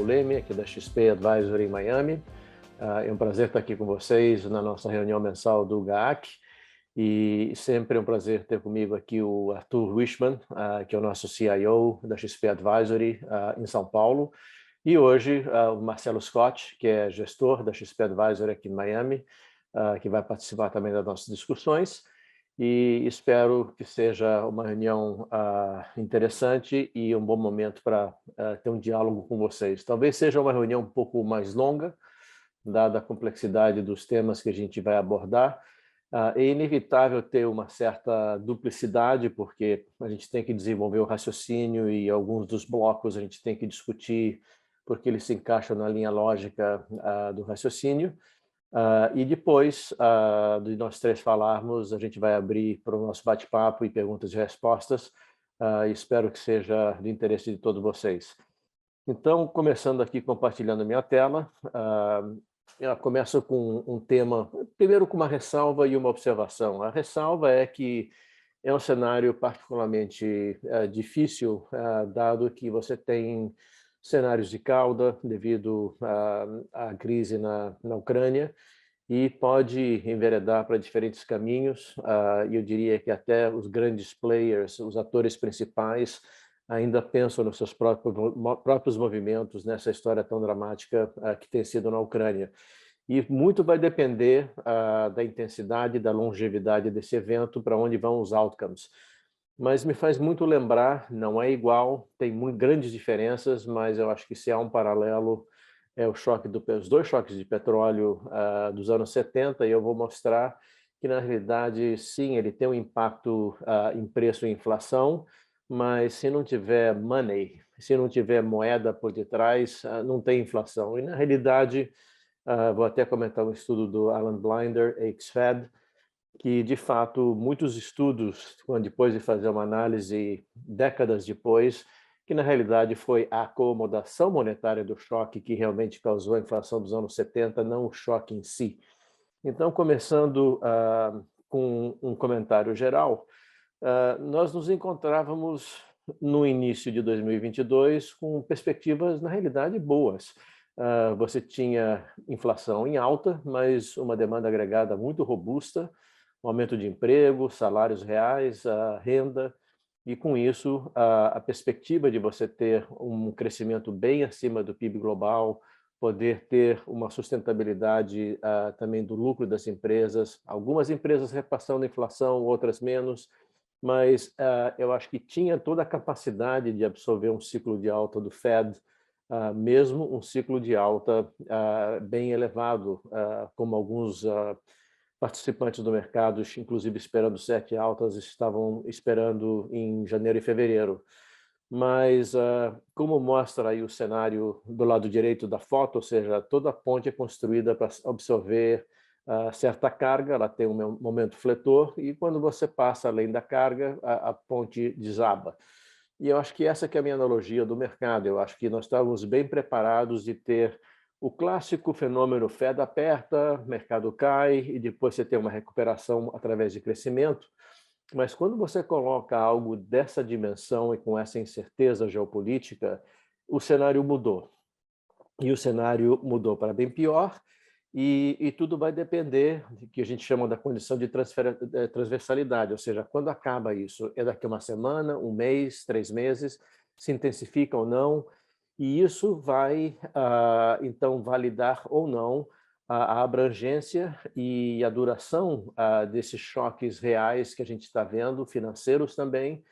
Leme, aqui da XP Advisory em Miami. É um prazer estar aqui com vocês na nossa reunião mensal do GAAC. E sempre é um prazer ter comigo aqui o Arthur Wishman, que é o nosso CIO da XP Advisory em São Paulo. E hoje o Marcelo Scott, que é gestor da XP Advisory aqui em Miami, que vai participar também das nossas discussões. E espero que seja uma reunião interessante e um bom momento para ter um diálogo com vocês. Talvez seja uma reunião um pouco mais longa, dada a complexidade dos temas que a gente vai abordar. É inevitável ter uma certa duplicidade, porque a gente tem que desenvolver o raciocínio e alguns dos blocos a gente tem que discutir porque eles se encaixam na linha lógica do raciocínio. E depois de nós três falarmos, a gente vai abrir para o nosso bate-papo e perguntas e respostas. Espero que seja de interesse de todos vocês. Então, começando aqui compartilhando minha tela, eu começo com um tema, primeiro com uma ressalva e uma observação. A ressalva é que é um cenário particularmente difícil, dado que você tem cenários de cauda devido à crise na Ucrânia, e pode enveredar para diferentes caminhos. E eu diria que até os grandes players, os atores principais, ainda pensam nos seus próprios movimentos nessa história tão dramática que tem sido na Ucrânia. E muito vai depender da intensidade, da longevidade desse evento, para onde vão os outcomes. Mas me faz muito lembrar, não é igual, tem grandes diferenças, mas eu acho que se há um paralelo, é os dois choques de petróleo dos anos 70, e eu vou mostrar que, na realidade, sim, ele tem um impacto em preço e inflação, mas se não tiver money, se não tiver moeda por detrás, não tem inflação. E, na realidade, vou até comentar um estudo do Alan Blinder, ex-Fed, que, de fato, muitos estudos, depois de fazer uma análise décadas depois, que na realidade foi a acomodação monetária do choque que realmente causou a inflação dos anos 70, não o choque em si. Então, começando com um comentário geral, nós nos encontrávamos no início de 2022 com perspectivas, na realidade, boas. Você tinha inflação em alta, mas uma demanda agregada muito robusta, um aumento de emprego, salários reais, renda, e com isso a perspectiva de você ter um crescimento bem acima do PIB global, poder ter uma sustentabilidade também do lucro das empresas, algumas empresas repassando a inflação, outras menos, mas eu acho que tinha toda a capacidade de absorver um ciclo de alta do Fed, mesmo um ciclo de alta bem elevado, como alguns participantes do mercado, inclusive esperando 7 altas, estavam esperando em janeiro e fevereiro. Mas, como mostra aí o cenário do lado direito da foto, ou seja, toda a ponte é construída para absorver certa carga, ela tem um momento fletor, e quando você passa além da carga, a ponte desaba. E eu acho que essa que é a minha analogia do mercado. Eu acho que nós estávamos bem preparados de ter o clássico fenômeno Fed aperta, mercado cai, e depois você tem uma recuperação através de crescimento. Mas quando você coloca algo dessa dimensão e com essa incerteza geopolítica, o cenário mudou. E o cenário mudou para bem pior, e tudo vai depender do que a gente chama da condição de transversalidade, ou seja, quando acaba isso? É daqui a uma semana, um mês, 3 meses, se intensifica ou não, e isso vai, então, validar ou não a abrangência e a duração desses choques reais que a gente está vendo, financeiros também,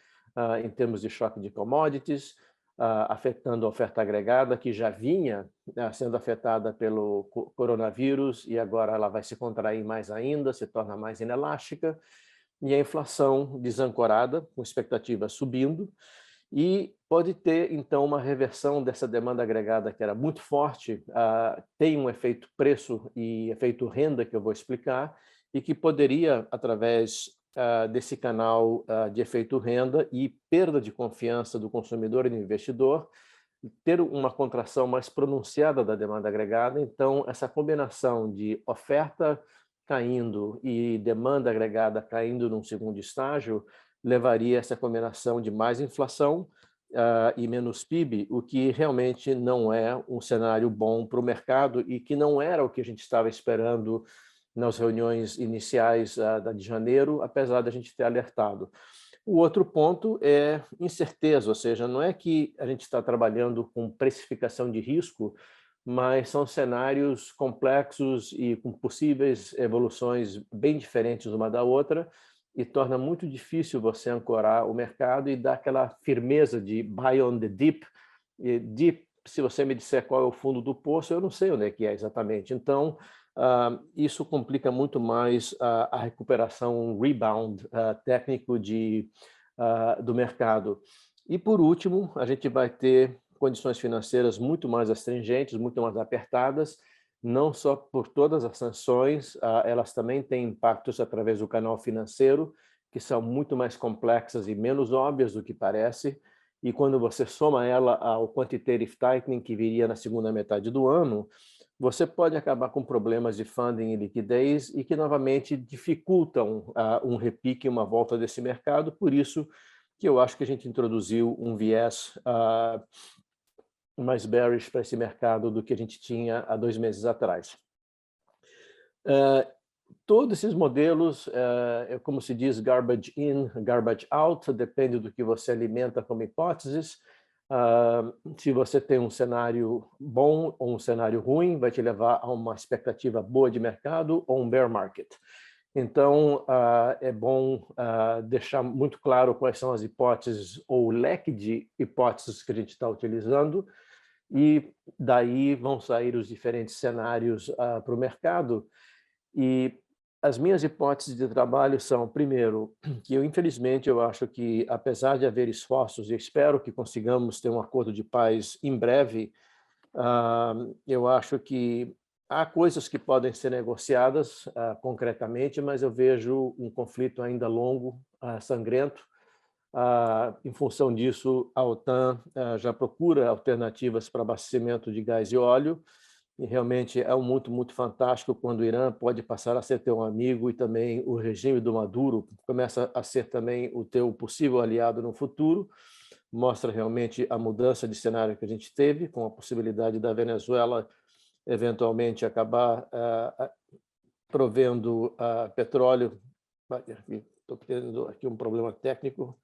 em termos de choque de commodities, afetando a oferta agregada, que já vinha sendo afetada pelo coronavírus, e agora ela vai se contrair mais ainda, se torna mais inelástica, e a inflação desancorada, com expectativas subindo, e pode ter, então, uma reversão dessa demanda agregada que era muito forte, tem um efeito preço e efeito renda que eu vou explicar, e que poderia, através desse canal de efeito renda e perda de confiança do consumidor e do investidor, ter uma contração mais pronunciada da demanda agregada. Então, essa combinação de oferta caindo e demanda agregada caindo num segundo estágio levaria a essa combinação de mais inflação, e menos PIB, o que realmente não é um cenário bom para o mercado e que não era o que a gente estava esperando nas reuniões iniciais de janeiro, apesar da gente ter alertado. O outro ponto é incerteza, ou seja, não é que a gente está trabalhando com precificação de risco, mas são cenários complexos e com possíveis evoluções bem diferentes uma da outra, e torna muito difícil você ancorar o mercado e dar aquela firmeza de buy on the dip. E dip, se você me disser qual é o fundo do poço, eu não sei onde é que é exatamente. Então, isso complica muito mais a recuperação, um rebound técnico do mercado. E, por último, a gente vai ter condições financeiras muito mais astringentes, muito mais apertadas, não só por todas as sanções, elas também têm impactos através do canal financeiro, que são muito mais complexas e menos óbvias do que parece, e quando você soma ela ao quantitative tightening que viria na segunda metade do ano, você pode acabar com problemas de funding e liquidez e que novamente dificultam um repique, uma volta desse mercado. Por isso que eu acho que a gente introduziu um viés mais bearish para esse mercado do que a gente tinha há 2 meses atrás. Todos esses modelos, como se diz, garbage in, garbage out, depende do que você alimenta como hipóteses. Se você tem um cenário bom ou um cenário ruim, vai te levar a uma expectativa boa de mercado ou um bear market. Então, é bom deixar muito claro quais são as hipóteses ou o leque de hipóteses que a gente está utilizando, e daí vão sair os diferentes cenários para o mercado. E as minhas hipóteses de trabalho são, primeiro, que infelizmente eu acho que, apesar de haver esforços, e espero que consigamos ter um acordo de paz em breve, eu acho que há coisas que podem ser negociadas concretamente, mas eu vejo um conflito ainda longo, sangrento. Em função disso, a OTAN já procura alternativas para abastecimento de gás e óleo, e realmente é muito fantástico quando o Irã pode passar a ser teu amigo e também o regime do Maduro começa a ser também o teu possível aliado no futuro. Mostra realmente a mudança de cenário que a gente teve, com a possibilidade da Venezuela eventualmente acabar provendo petróleo. Estou tendo aqui um problema técnico.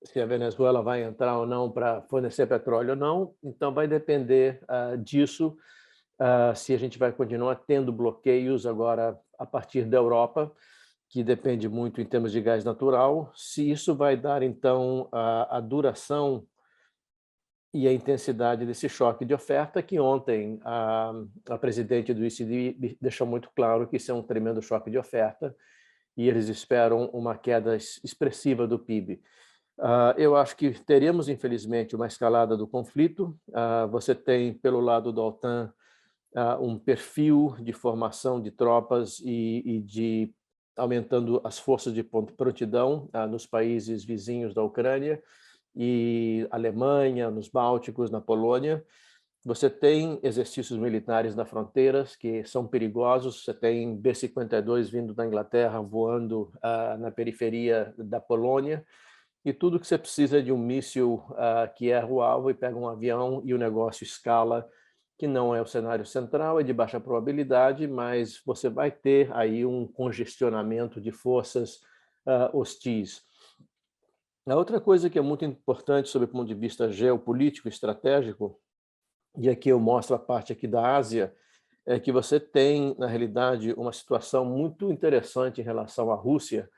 Se a Venezuela vai entrar ou não para fornecer petróleo ou não, então vai depender disso, se a gente vai continuar tendo bloqueios agora a partir da Europa, que depende muito em termos de gás natural, se isso vai dar, então, a duração e a intensidade desse choque de oferta, que ontem a presidente do ECB deixou muito claro que isso é um tremendo choque de oferta, e eles esperam uma queda expressiva do PIB. Eu acho que teremos, infelizmente, uma escalada do conflito. Você tem, pelo lado da OTAN, um perfil de formação de tropas e de aumentando as forças de prontidão nos países vizinhos da Ucrânia e Alemanha, nos Bálticos, na Polônia. Você tem exercícios militares nas fronteiras que são perigosos. Você tem B-52 vindo da Inglaterra, voando na periferia da Polônia. E tudo que você precisa é de um míssil que erra o alvo e pega um avião e o negócio escala, que não é o cenário central, é de baixa probabilidade, mas você vai ter aí um congestionamento de forças hostis. A outra coisa que é muito importante sob o ponto de vista geopolítico e estratégico, e aqui eu mostro a parte aqui da Ásia, é que você tem, na realidade, uma situação muito interessante em relação à Rússia,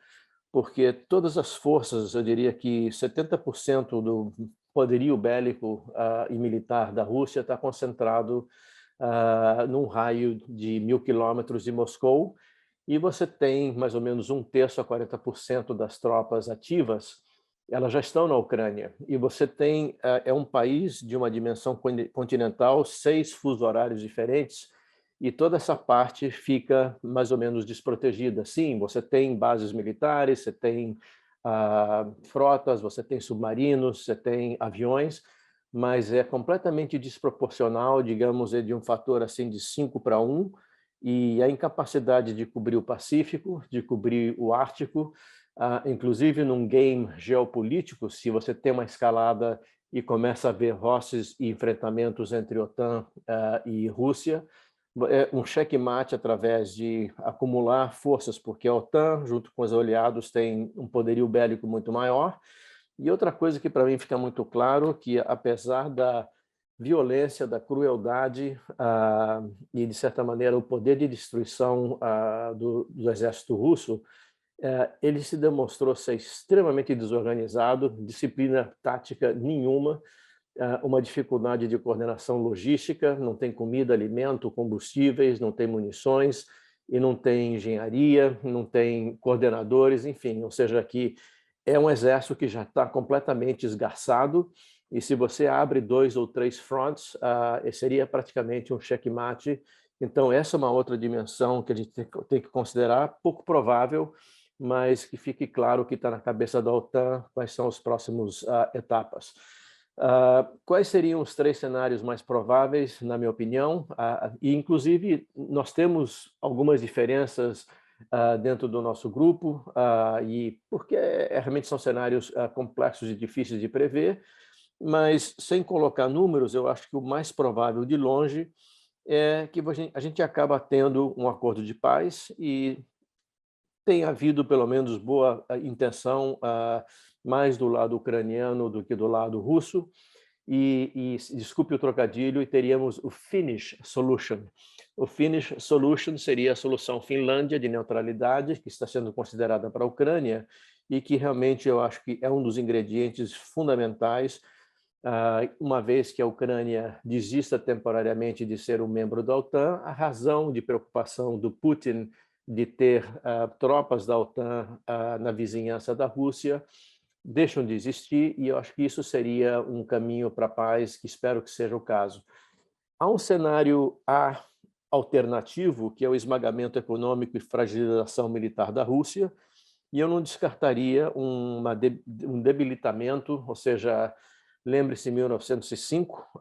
porque todas as forças, eu diria que 70% do poderio bélico e militar da Rússia está concentrado num raio de 1.000 quilômetros de Moscou, e você tem mais ou menos 1/3 a 40% das tropas ativas, elas já estão na Ucrânia, e você tem, é um país de uma dimensão continental, 6 fusos horários diferentes, e toda essa parte fica mais ou menos desprotegida. Sim, você tem bases militares, você tem frotas, você tem submarinos, você tem aviões, mas é completamente desproporcional, digamos, de um fator assim de 5-1, e a incapacidade de cobrir o Pacífico, de cobrir o Ártico, inclusive num game geopolítico, se você tem uma escalada e começa a ver roces e enfrentamentos entre OTAN e Rússia, é um checkmate através de acumular forças, porque a OTAN, junto com os aliados, tem um poderio bélico muito maior. E outra coisa que para mim fica muito claro, que apesar da violência, da crueldade e, de certa maneira, o poder de destruição do exército russo, ele se demonstrou ser extremamente desorganizado, disciplina tática nenhuma, uma dificuldade de coordenação logística, não tem comida, alimento, combustíveis, não tem munições, e não tem engenharia, não tem coordenadores, enfim, ou seja, aqui é um exército que já está completamente esgarçado, e se você abre 2 ou 3 fronts, seria praticamente um checkmate. Então, essa é uma outra dimensão que a gente tem que considerar, pouco provável, mas que fique claro que está na cabeça da OTAN quais são as próximas etapas. Quais seriam os 3 cenários mais prováveis, na minha opinião? E, inclusive, nós temos algumas diferenças dentro do nosso grupo, e porque realmente são cenários complexos e difíceis de prever, mas, sem colocar números, eu acho que o mais provável de longe é que a gente acaba tendo um acordo de paz e tem havido, pelo menos, boa intenção, mais do lado ucraniano do que do lado russo, e desculpe o trocadilho, e teríamos o Finnish Solution. O Finnish Solution seria a solução Finlândia de neutralidade, que está sendo considerada para a Ucrânia, e que realmente eu acho que é um dos ingredientes fundamentais, uma vez que a Ucrânia desista temporariamente de ser um membro da OTAN, a razão de preocupação do Putin de ter tropas da OTAN na vizinhança da Rússia deixam de existir, e eu acho que isso seria um caminho para a paz, que espero que seja o caso. Há um cenário alternativo, que é o esmagamento econômico e fragilização militar da Rússia, e eu não descartaria um debilitamento, ou seja, lembre-se, em 1905,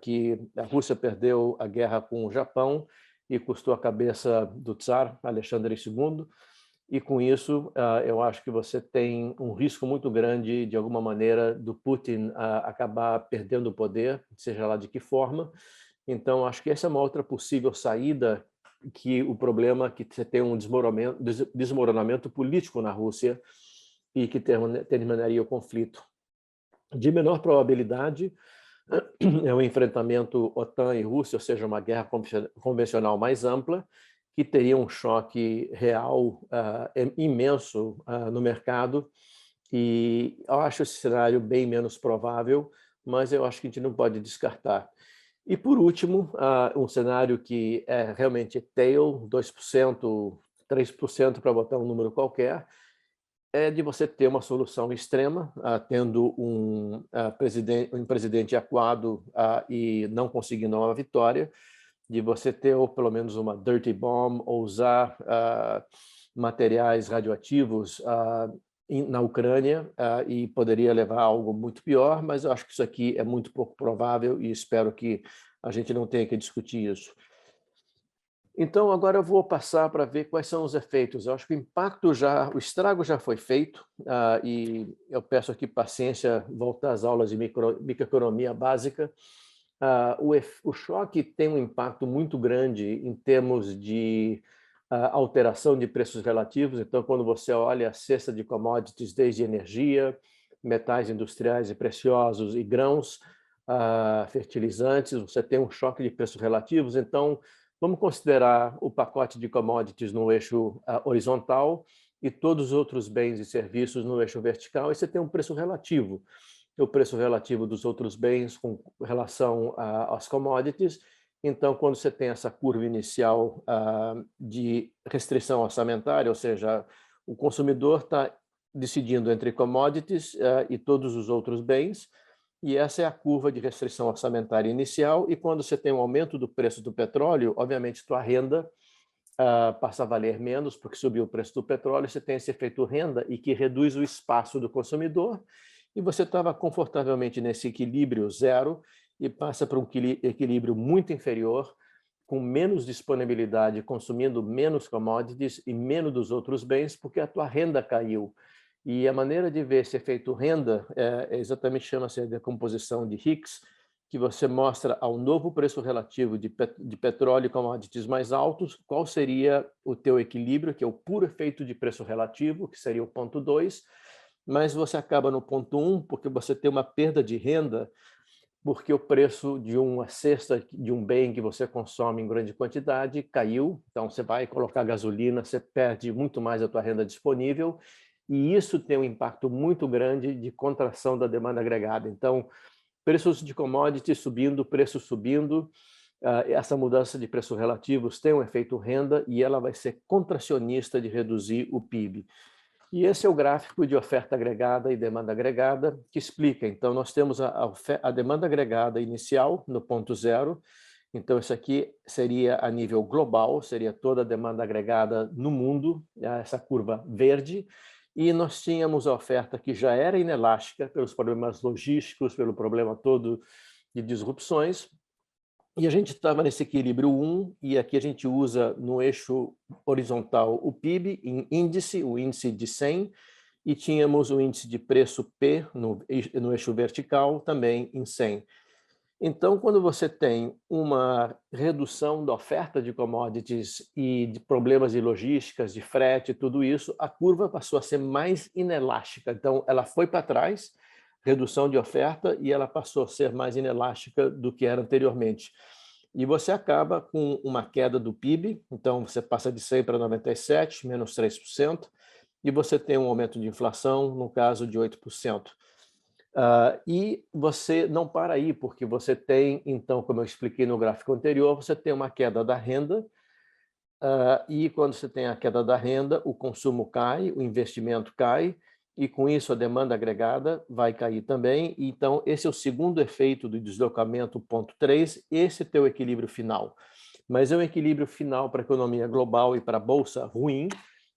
que a Rússia perdeu a guerra com o Japão e custou a cabeça do Tsar Alexandre II, e com isso eu acho que você tem um risco muito grande, de alguma maneira, do Putin acabar perdendo o poder, seja lá de que forma. Então, acho que essa é uma outra possível saída, que o problema é que você tem um desmoronamento político na Rússia e que terminaria o conflito. De menor probabilidade é um enfrentamento OTAN e Rússia, ou seja, uma guerra convencional mais ampla, que teria um choque real imenso no mercado, e eu acho esse cenário bem menos provável, mas eu acho que a gente não pode descartar. E, por último, um cenário que é realmente tail, 2%, 3%, para botar um número qualquer, é de você ter uma solução extrema, tendo um presidente acuado e não conseguindo uma vitória, de você ter, ou pelo menos, uma dirty bomb, ou usar materiais radioativos na Ucrânia, e poderia levar a algo muito pior, mas eu acho que isso aqui é muito pouco provável e espero que a gente não tenha que discutir isso. Então, agora eu vou passar para ver quais são os efeitos. Eu acho que o estrago já foi feito, e eu peço aqui paciência, voltar às aulas de microeconomia básica. O choque tem um impacto muito grande em termos de alteração de preços relativos. Então, quando você olha a cesta de commodities, desde energia, metais industriais e preciosos e grãos, fertilizantes, você tem um choque de preços relativos. Então, vamos considerar o pacote de commodities no eixo horizontal e todos os outros bens e serviços no eixo vertical, e você tem um preço relativo. O preço relativo dos outros bens com relação às commodities. Então, quando você tem essa curva inicial de restrição orçamentária, ou seja, o consumidor está decidindo entre commodities e todos os outros bens, e essa é a curva de restrição orçamentária inicial, e quando você tem um aumento do preço do petróleo, obviamente, tua renda passa a valer menos, porque subiu o preço do petróleo, você tem esse efeito renda, e que reduz o espaço do consumidor, e você estava confortavelmente nesse equilíbrio zero, e passa para um equilíbrio muito inferior, com menos disponibilidade, consumindo menos commodities e menos dos outros bens, porque a tua renda caiu. E a maneira de ver esse efeito renda exatamente chama-se a decomposição de Hicks, que você mostra ao novo preço relativo de petróleo e commodities mais altos, qual seria o teu equilíbrio, que é o puro efeito de preço relativo, que seria o ponto 2, mas você acaba no ponto 1, porque você tem uma perda de renda, porque o preço de uma cesta de um bem que você consome em grande quantidade caiu, então você vai colocar gasolina, você perde muito mais a tua renda disponível, e isso tem um impacto muito grande de contração da demanda agregada. Então, preços de commodities subindo, preço subindo, essa mudança de preços relativos tem um efeito renda e ela vai ser contracionista de reduzir o PIB. E esse é o gráfico de oferta agregada e demanda agregada que explica. Então, nós temos a demanda agregada inicial no ponto 0. Então, isso aqui seria a nível global, seria toda a demanda agregada no mundo, essa curva verde. E nós tínhamos a oferta que já era inelástica pelos problemas logísticos, pelo problema todo de disrupções, e a gente estava nesse equilíbrio 1, e aqui a gente usa no eixo horizontal o PIB em índice, o índice de 100, e tínhamos o índice de preço P no eixo vertical também em 100. Então, quando você tem uma redução da oferta de commodities e de problemas de logísticas, de frete, tudo isso, a curva passou a ser mais inelástica. Então, ela foi para trás, redução de oferta, e ela passou a ser mais inelástica do que era anteriormente. E você acaba com uma queda do PIB, então você passa de 100 para 97, menos 3%, e você tem um aumento de inflação, no caso de 8%. E você não para aí, porque você tem, então, como eu expliquei no gráfico anterior, você tem uma queda da renda, e quando você tem a queda da renda, o consumo cai, o investimento cai, e com isso a demanda agregada vai cair também. Então, esse é o segundo efeito do deslocamento, ponto 3, esse é o teu equilíbrio final. Mas é um equilíbrio final para a economia global e para a Bolsa ruim,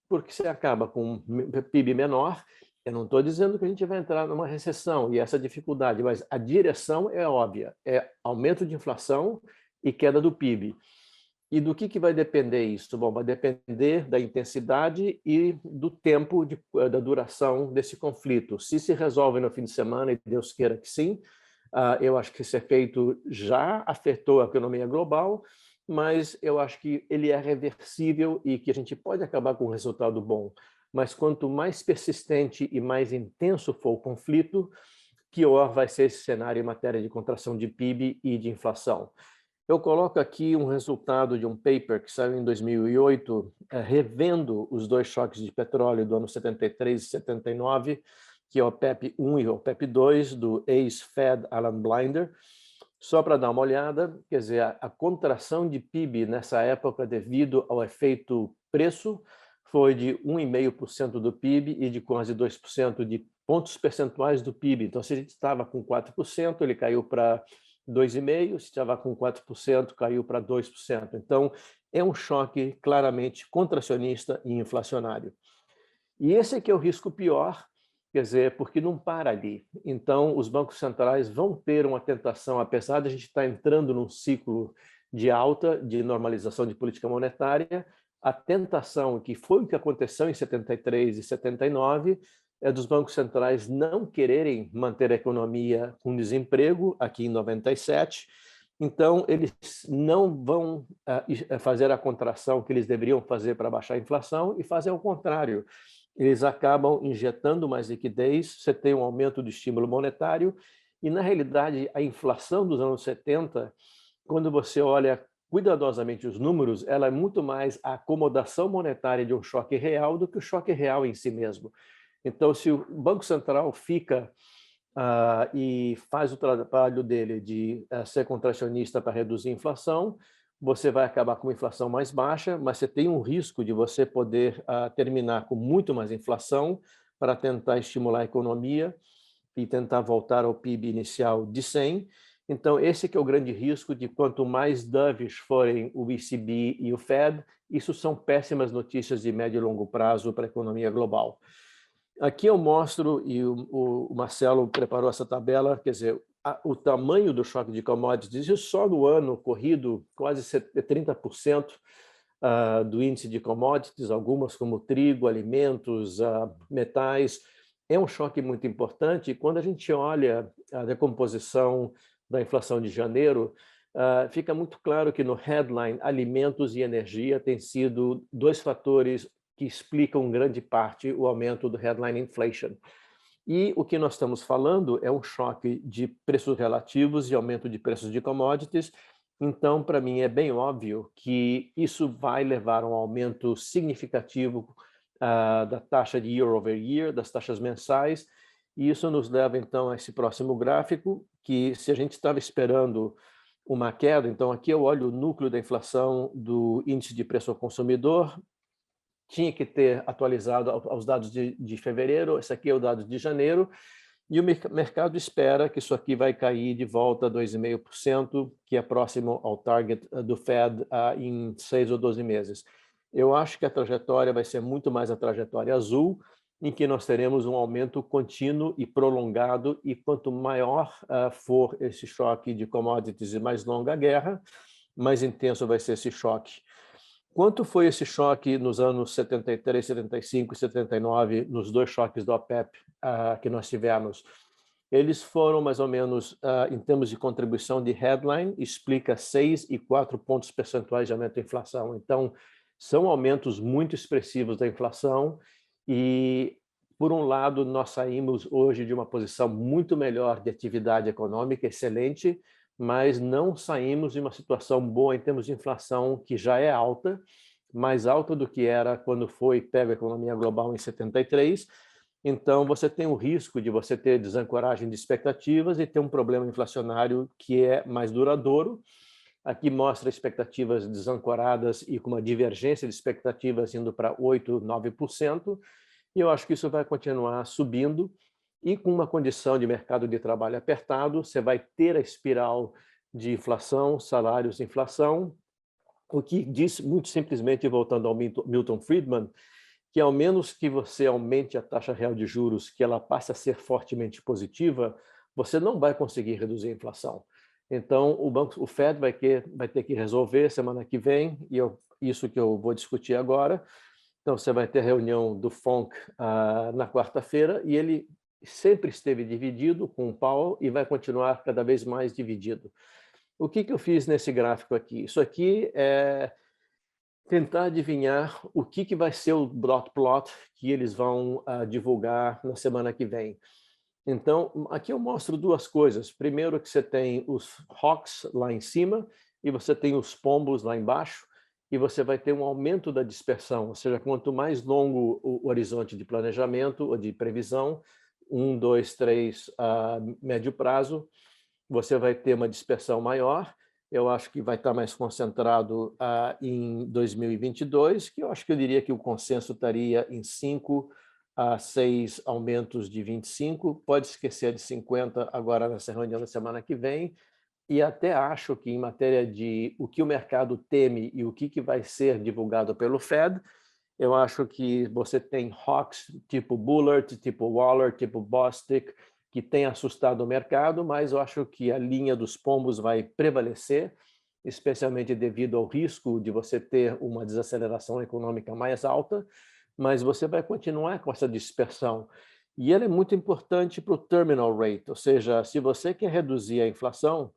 porque você acaba com um PIB menor. Eu não estou dizendo que a gente vai entrar numa recessão e essa dificuldade, mas a direção é óbvia, é aumento de inflação e queda do PIB. E do que vai depender isso? Bom, vai depender da intensidade e do tempo, da duração desse conflito. Se resolve no fim de semana, e Deus queira que sim, eu acho que esse efeito já afetou a economia global, mas eu acho que ele é reversível e que a gente pode acabar com um resultado bom. Mas quanto mais persistente e mais intenso for o conflito, pior vai ser esse cenário em matéria de contração de PIB e de inflação. Eu coloco aqui um resultado de um paper que saiu em 2008, revendo os dois choques de petróleo do ano 73 e 79, que é o OPEP 1 e o OPEP 2, do ex-Fed Alan Blinder. Só para dar uma olhada, quer dizer, a contração de PIB nessa época, devido ao efeito preço, foi de 1,5% do PIB e de quase 2% de pontos percentuais do PIB. Então, se a gente estava com 4%, ele caiu para 2,5%, se estava com 4%, caiu para 2%. Então, é um choque claramente contracionista e inflacionário. E esse aqui é o risco pior, quer dizer, porque não para ali. Então, os bancos centrais vão ter uma tentação, apesar de a gente estar entrando num ciclo de alta, de normalização de política monetária, a tentação, que foi o que aconteceu em 73 e 79, é dos bancos centrais não quererem manter a economia com desemprego aqui em 97. Então, eles não vão fazer a contração que eles deveriam fazer para baixar a inflação e fazer o contrário. Eles acabam injetando mais liquidez, você tem um aumento do estímulo monetário, e, na realidade, a inflação dos anos 70, quando você olha cuidadosamente os números, ela é muito mais a acomodação monetária de um choque real do que o choque real em si mesmo. Então, se o Banco Central fica e faz o trabalho dele de ser contracionista para reduzir a inflação, você vai acabar com uma inflação mais baixa, mas você tem um risco de você poder terminar com muito mais inflação para tentar estimular a economia e tentar voltar ao PIB inicial de 100. Então, esse que é o grande risco de quanto mais dovish forem o ECB e o Fed, isso são péssimas notícias de médio e longo prazo para a economia global. Aqui eu mostro, e o Marcelo preparou essa tabela, quer dizer, o tamanho do choque de commodities, isso só no ano corrido, quase 30% do índice de commodities, algumas como trigo, alimentos, metais. É um choque muito importante. E quando a gente olha a decomposição da inflação de janeiro, fica muito claro que no headline, alimentos e energia têm sido dois fatores que explicam grande parte o aumento do headline inflation. E o que nós estamos falando é um choque de preços relativos e aumento de preços de commodities. Então, para mim, é bem óbvio que isso vai levar a um aumento significativo da taxa de year over year, das taxas mensais. E isso nos leva, então, a esse próximo gráfico, que se a gente estava esperando uma queda, então aqui eu olho o núcleo da inflação do índice de preço ao consumidor, tinha que ter atualizado aos dados de fevereiro, esse aqui é o dado de janeiro, e o mercado espera que isso aqui vai cair de volta a 2,5%, que é próximo ao target do Fed em 6 ou 12 meses. Eu acho que a trajetória vai ser muito mais a trajetória azul, em que nós teremos um aumento contínuo e prolongado, e quanto maior for esse choque de commodities e mais longa a guerra, mais intenso vai ser esse choque. Quanto foi esse choque nos anos 73, 75 e 79, nos dois choques da OPEP que nós tivemos? Eles foram mais ou menos, em termos de contribuição de headline, explica 6 e 4 pontos percentuais de aumento da inflação. Então, são aumentos muito expressivos da inflação e, por um lado, nós saímos hoje de uma posição muito melhor de atividade econômica, excelente, mas não saímos de uma situação boa em termos de inflação, que já é alta, mais alta do que era quando foi pega a economia global em 73. Então, você tem o risco de você ter desancoragem de expectativas e ter um problema inflacionário que é mais duradouro. Aqui mostra expectativas desancoradas e com uma divergência de expectativas indo para 8%, 9%, e eu acho que isso vai continuar subindo. E com uma condição de mercado de trabalho apertado, você vai ter a espiral de inflação, salários, inflação, o que diz muito simplesmente, voltando ao Milton Friedman, que ao menos que você aumente a taxa real de juros, que ela passe a ser fortemente positiva, você não vai conseguir reduzir a inflação. Então, o Fed vai ter que resolver semana que vem, e isso que eu vou discutir agora. Então, você vai ter reunião do FONC na quarta-feira, e ele sempre esteve dividido com o Powell e vai continuar cada vez mais dividido. O que eu fiz nesse gráfico aqui? Isso aqui é tentar adivinhar o que vai ser o dot plot que eles vão divulgar na semana que vem. Então, aqui eu mostro duas coisas. Primeiro que você tem os hawks lá em cima e você tem os pombos lá embaixo, e você vai ter um aumento da dispersão, ou seja, quanto mais longo o horizonte de planejamento ou de previsão, 1, 2, 3, médio prazo, você vai ter uma dispersão maior. Eu acho que vai estar mais concentrado em 2022, que eu diria que o consenso estaria em 5 a 6 aumentos de 25, pode esquecer de 50 agora nessa reunião da semana que vem, e até acho que em matéria de o que o mercado teme e o que vai ser divulgado pelo Fed, eu acho que você tem hawks tipo Bullard, tipo Waller, tipo Bostic, que tem assustado o mercado, mas eu acho que a linha dos pombos vai prevalecer, especialmente devido ao risco de você ter uma desaceleração econômica mais alta, mas você vai continuar com essa dispersão. E ela é muito importante para o terminal rate, ou seja, se você quer reduzir a inflação,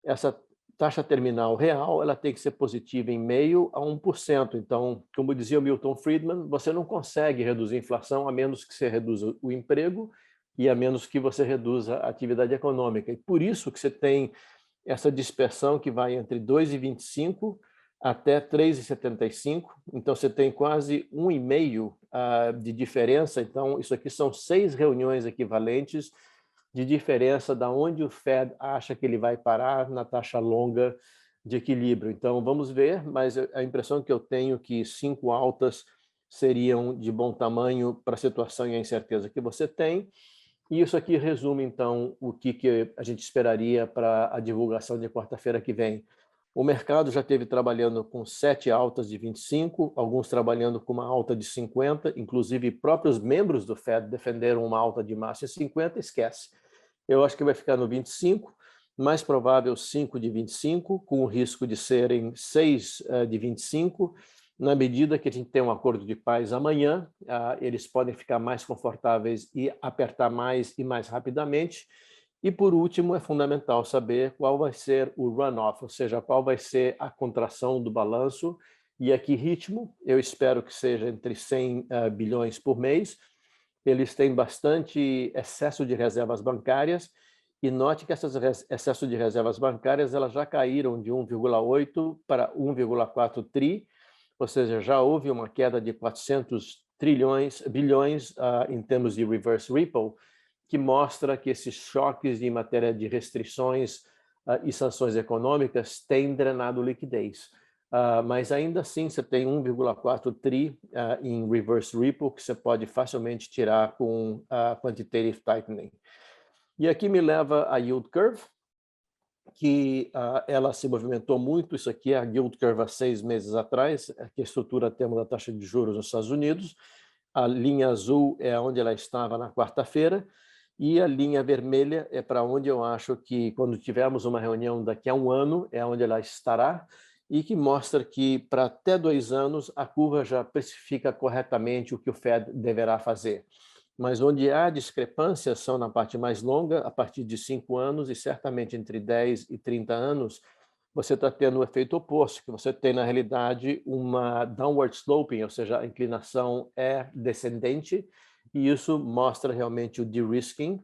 essa taxa terminal real ela tem que ser positiva em 0,5% a 1%. Então, como dizia o Milton Friedman, você não consegue reduzir a inflação a menos que você reduza o emprego e a menos que você reduza a atividade econômica. E por isso que você tem essa dispersão que vai entre 2,25 até 3,75. Então, você tem quase 1,5 de diferença. Então, isso aqui são 6 reuniões equivalentes de diferença da onde o Fed acha que ele vai parar na taxa longa de equilíbrio. Então, vamos ver, mas a impressão que eu tenho é que 5 altas seriam de bom tamanho para a situação e a incerteza que você tem. E isso aqui resume, então, o que a gente esperaria para a divulgação de quarta-feira que vem. O mercado já esteve trabalhando com 7 altas de 25, alguns trabalhando com uma alta de 50, inclusive próprios membros do Fed defenderam uma alta de máxima de 50, esquece. Eu acho que vai ficar no 25, mais provável 5 de 25, com o risco de serem 6 de 25. Na medida que a gente tem um acordo de paz amanhã, eles podem ficar mais confortáveis e apertar mais e mais rapidamente. E, por último, é fundamental saber qual vai ser o runoff, ou seja, qual vai ser a contração do balanço e a que ritmo. Eu espero que seja entre 100 bilhões por mês. Eles têm bastante excesso de reservas bancárias e note que esses excessos de reservas bancárias elas já caíram de 1,8 para 1,4 tri, ou seja, já houve uma queda de 400 bilhões em termos de reverse repo, que mostra que esses choques em matéria de restrições e sanções econômicas têm drenado liquidez. Mas ainda assim você tem 1,4 tri em reverse repo que você pode facilmente tirar com quantitative tightening. E aqui me leva a yield curve, que ela se movimentou muito. Isso aqui é a yield curve há 6 meses atrás, que estrutura a termo da taxa de juros nos Estados Unidos. A linha azul é onde ela estava na quarta-feira, e a linha vermelha é para onde eu acho que, quando tivermos uma reunião daqui a um ano, é onde ela estará, e que mostra que, para até 2 anos, a curva já precifica corretamente o que o Fed deverá fazer. Mas onde há discrepâncias são na parte mais longa, a partir de 5 anos, e certamente entre 10 e 30 anos, você está tendo o efeito oposto, que você tem, na realidade, uma downward sloping, ou seja, a inclinação é descendente, e isso mostra realmente o de-risking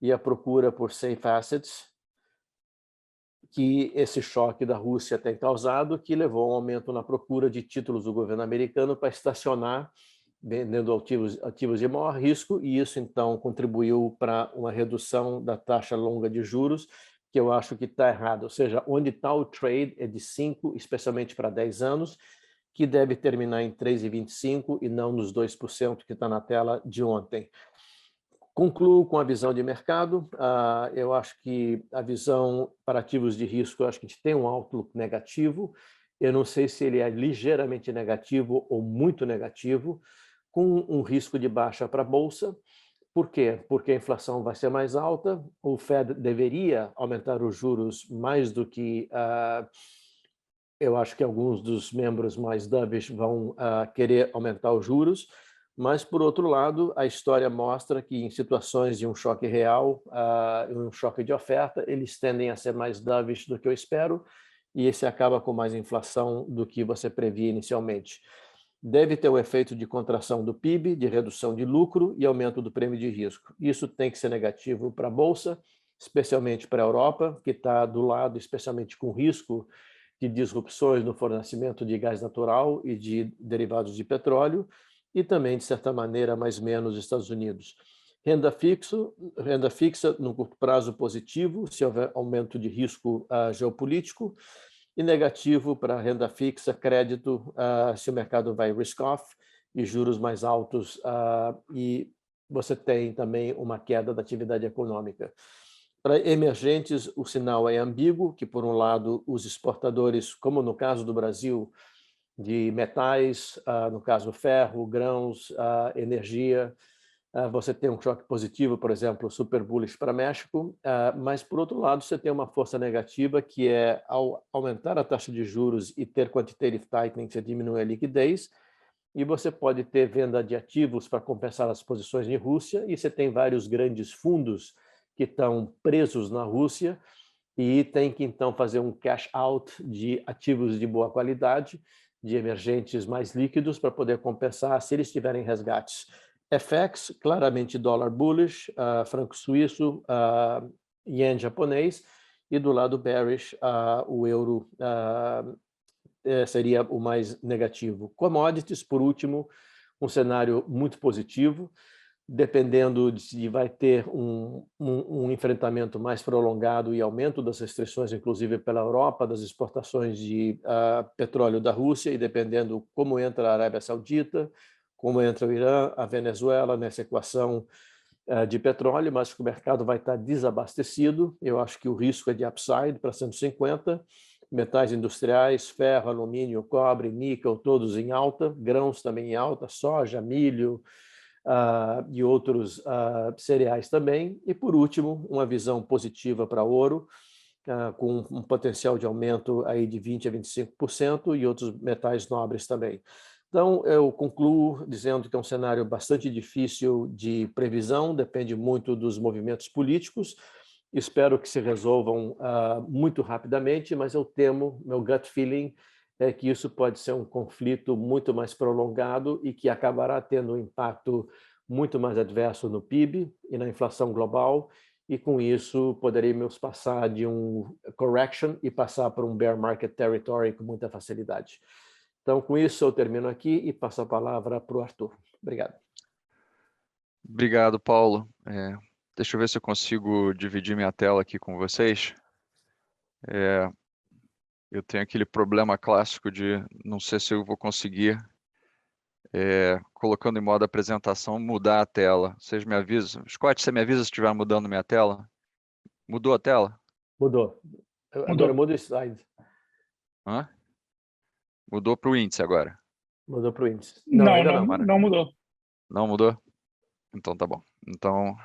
e a procura por safe assets que esse choque da Rússia tem causado, que levou a um aumento na procura de títulos do governo americano para estacionar, vendendo ativos de maior risco, e isso, então, contribuiu para uma redução da taxa longa de juros, que eu acho que está errado. Ou seja, onde está o trade é de 5, especialmente para 10 anos, que deve terminar em 3,25 e não nos 2% que está na tela de ontem. Concluo com a visão de mercado. Eu acho que a visão para ativos de risco, eu acho que a gente tem um outlook negativo. Eu não sei se ele é ligeiramente negativo ou muito negativo, com um risco de baixa para a Bolsa. Por quê? Porque a inflação vai ser mais alta, o Fed deveria aumentar os juros mais do que eu acho que alguns dos membros mais dovish vão querer aumentar os juros, mas, por outro lado, a história mostra que, em situações de um choque real, um choque de oferta, eles tendem a ser mais dovish do que eu espero, e esse acaba com mais inflação do que você previa inicialmente. Deve ter o efeito de contração do PIB, de redução de lucro e aumento do prêmio de risco. Isso tem que ser negativo para a Bolsa, especialmente para a Europa, que está do lado, especialmente com risco de disrupções no fornecimento de gás natural e de derivados de petróleo, e também, de certa maneira, mais menos Estados Unidos. Renda fixa no curto prazo positivo, se houver aumento de risco geopolítico, e negativo para renda fixa, crédito, se o mercado vai risk-off e juros mais altos, e você tem também uma queda da atividade econômica. Para emergentes, o sinal é ambíguo, que, por um lado, os exportadores, como no caso do Brasil, de metais, no caso ferro, grãos, energia, você tem um choque positivo, por exemplo, super bullish para México, mas, por outro lado, você tem uma força negativa, que é, ao aumentar a taxa de juros e ter quantitative tightening, você diminui a liquidez, e você pode ter venda de ativos para compensar as posições em Rússia, e você tem vários grandes fundos que estão presos na Rússia e tem que, então, fazer um cash out de ativos de boa qualidade, de emergentes mais líquidos, para poder compensar se eles tiverem resgates. FX, claramente dólar bullish, franco suíço, yen japonês, e do lado bearish, o euro seria o mais negativo. Commodities, por último, um cenário muito positivo, dependendo de se vai ter um enfrentamento mais prolongado e aumento das restrições, inclusive pela Europa, das exportações de petróleo da Rússia, e dependendo como entra a Arábia Saudita, como entra o Irã, a Venezuela nessa equação de petróleo, mas que o mercado vai estar desabastecido. Eu acho que o risco é de upside para 150, metais industriais, ferro, alumínio, cobre, níquel, todos em alta, grãos também em alta, soja, milho, e outros cereais também. E, por último, uma visão positiva para ouro, com um potencial de aumento aí de 20% a 25% e outros metais nobres também. Então, eu concluo dizendo que é um cenário bastante difícil de previsão, depende muito dos movimentos políticos. Espero que se resolvam muito rapidamente, mas eu temo, meu gut feeling é que isso pode ser um conflito muito mais prolongado e que acabará tendo um impacto muito mais adverso no PIB e na inflação global, e com isso poderíamos passar de um correction e passar para um bear market territory com muita facilidade. Então, com isso, eu termino aqui e passo a palavra para o Arthur. Obrigado. Obrigado, Paulo. Deixa eu ver se eu consigo dividir minha tela aqui com vocês. Eu tenho aquele problema clássico de não sei se eu vou conseguir, colocando em modo apresentação, mudar a tela. Vocês me avisam? Scott, você me avisa se estiver mudando minha tela? Mudou a tela? Mudou. Agora muda o slide. Hã? Mudou para o índice agora? Mudou para o índice. Não, ainda não, não. não mudou. Não mudou? Então tá bom. Então,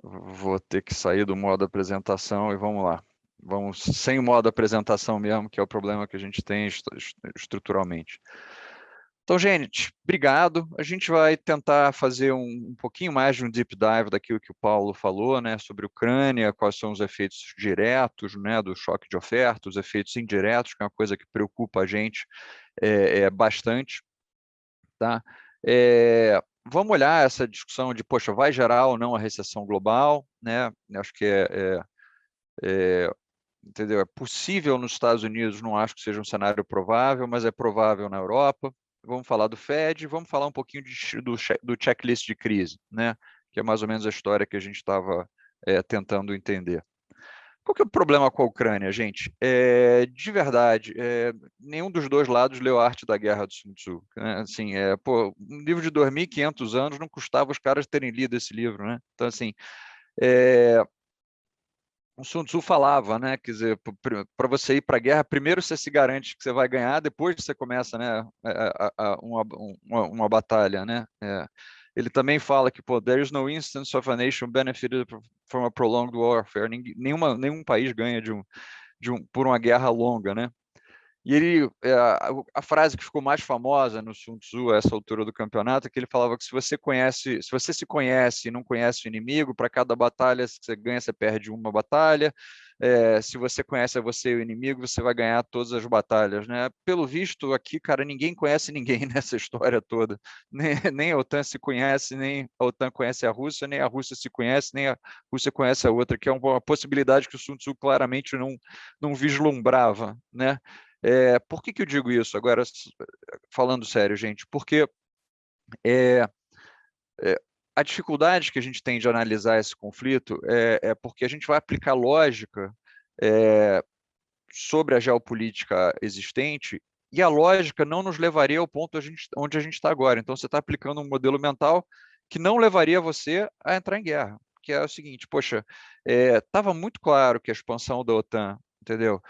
vou ter que sair do modo apresentação e vamos lá. Vamos sem o modo apresentação mesmo, que é o problema que a gente tem estruturalmente. Então, gente, obrigado. A gente vai tentar fazer um pouquinho mais de um deep dive daquilo que o Paulo falou, né, sobre Ucrânia, quais são os efeitos diretos, né, do choque de oferta, os efeitos indiretos, que é uma coisa que preocupa a gente bastante, tá? Vamos olhar essa discussão de, poxa, vai gerar ou não a recessão global, né? Acho que entendeu? É possível nos Estados Unidos, não acho que seja um cenário provável, mas é provável na Europa. Vamos falar do Fed, vamos falar um pouquinho do checklist de crise, né? Que é mais ou menos a história que a gente estava tentando entender. Qual que é o problema com a Ucrânia, gente? De verdade, nenhum dos dois lados leu a Arte da Guerra do Sun Tzu, né? Assim, um livro de 2.500 anos não custava os caras terem lido esse livro, né? Então, assim, o Sun Tzu falava, né? Quer dizer, para você ir para a guerra, primeiro você se garante que você vai ganhar, depois você começa, né, uma batalha, né? Ele também fala que, pô, there is no instance of a nation benefited from a prolonged warfare. Nenhum país ganha por uma guerra longa, né? E ele, a frase que ficou mais famosa no Sun Tzu, a essa altura do campeonato, é que ele falava que se você se conhece e não conhece o inimigo, para cada batalha que você ganha, você perde uma batalha. Se você conhece você e o inimigo, você vai ganhar todas as batalhas, né? Pelo visto, aqui, cara, ninguém conhece ninguém nessa história toda. Nem a OTAN se conhece, nem a OTAN conhece a Rússia, nem a Rússia se conhece, nem a Rússia conhece a outra, que é uma possibilidade que o Sun Tzu claramente não vislumbrava, né? Por que eu digo isso? Agora, falando sério, gente, porque a dificuldade que a gente tem de analisar esse conflito é porque a gente vai aplicar lógica sobre a geopolítica existente e a lógica não nos levaria ao ponto onde a gente está agora. Então, você está aplicando um modelo mental que não levaria você a entrar em guerra, que é o seguinte, poxa, estava muito claro que a expansão da OTAN, entendeu?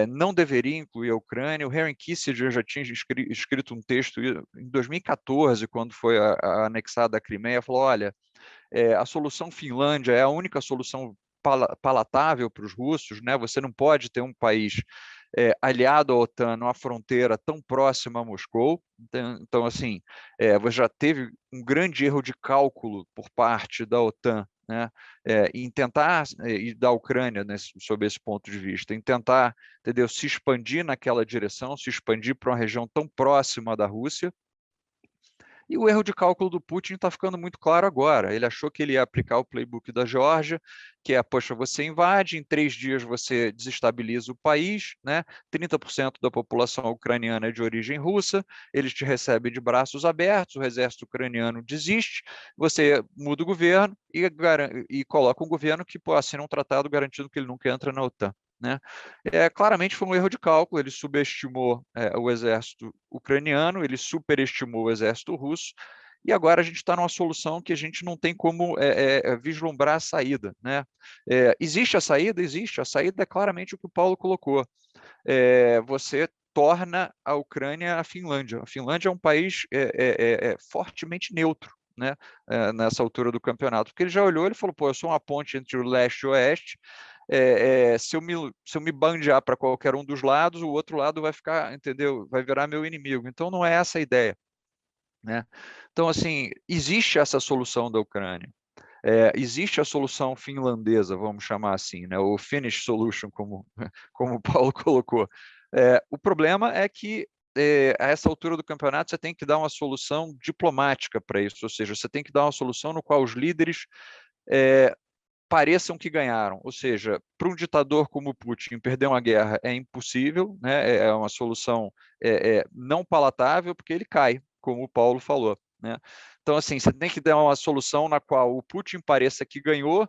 Não deveria incluir a Ucrânia. O Henry Kissinger já tinha escrito um texto em 2014, quando foi anexada a Crimeia, falou, olha, a solução Finlândia é a única solução palatável para os russos, né? Você não pode ter um país aliado à OTAN numa fronteira tão próxima a Moscou. Então assim, você já teve um grande erro de cálculo por parte da OTAN, né, em tentar, e da Ucrânia, né, sob esse ponto de vista, em tentar, entendeu, se expandir naquela direção, se expandir para uma região tão próxima da Rússia. E o erro de cálculo do Putin está ficando muito claro agora. Ele achou que ele ia aplicar o playbook da Geórgia, que é, poxa, você invade, em 3 dias você desestabiliza o país, né? 30% da população ucraniana é de origem russa, eles te recebem de braços abertos, o exército ucraniano desiste, você muda o governo e coloca um governo que assina um tratado garantindo que ele nunca entra na OTAN. Né? Claramente foi um erro de cálculo, ele subestimou o exército ucraniano, ele superestimou o exército russo, e agora a gente está numa solução que a gente não tem como vislumbrar a saída. Né? Existe a saída? Existe. A saída é claramente o que o Paulo colocou. Você torna a Ucrânia a Finlândia. A Finlândia é um país fortemente neutro. né, nessa altura do campeonato, porque ele já olhou, ele falou, pô, eu sou uma ponte entre o leste e o oeste, se eu me bandear para qualquer um dos lados, o outro lado vai ficar, entendeu? Vai virar meu inimigo. Então não é essa a ideia, né? Então, assim, existe essa solução da Ucrânia. Existe a solução finlandesa, vamos chamar assim, né? O Finnish Solution, como o Paulo colocou. O problema é que, a essa altura do campeonato, você tem que dar uma solução diplomática para isso, ou seja, você tem que dar uma solução no qual os líderes pareçam que ganharam, ou seja, para um ditador como Putin, perder uma guerra é impossível, né? É uma solução não palatável, porque ele cai, como o Paulo falou, né? Então, assim, você tem que dar uma solução na qual o Putin pareça que ganhou,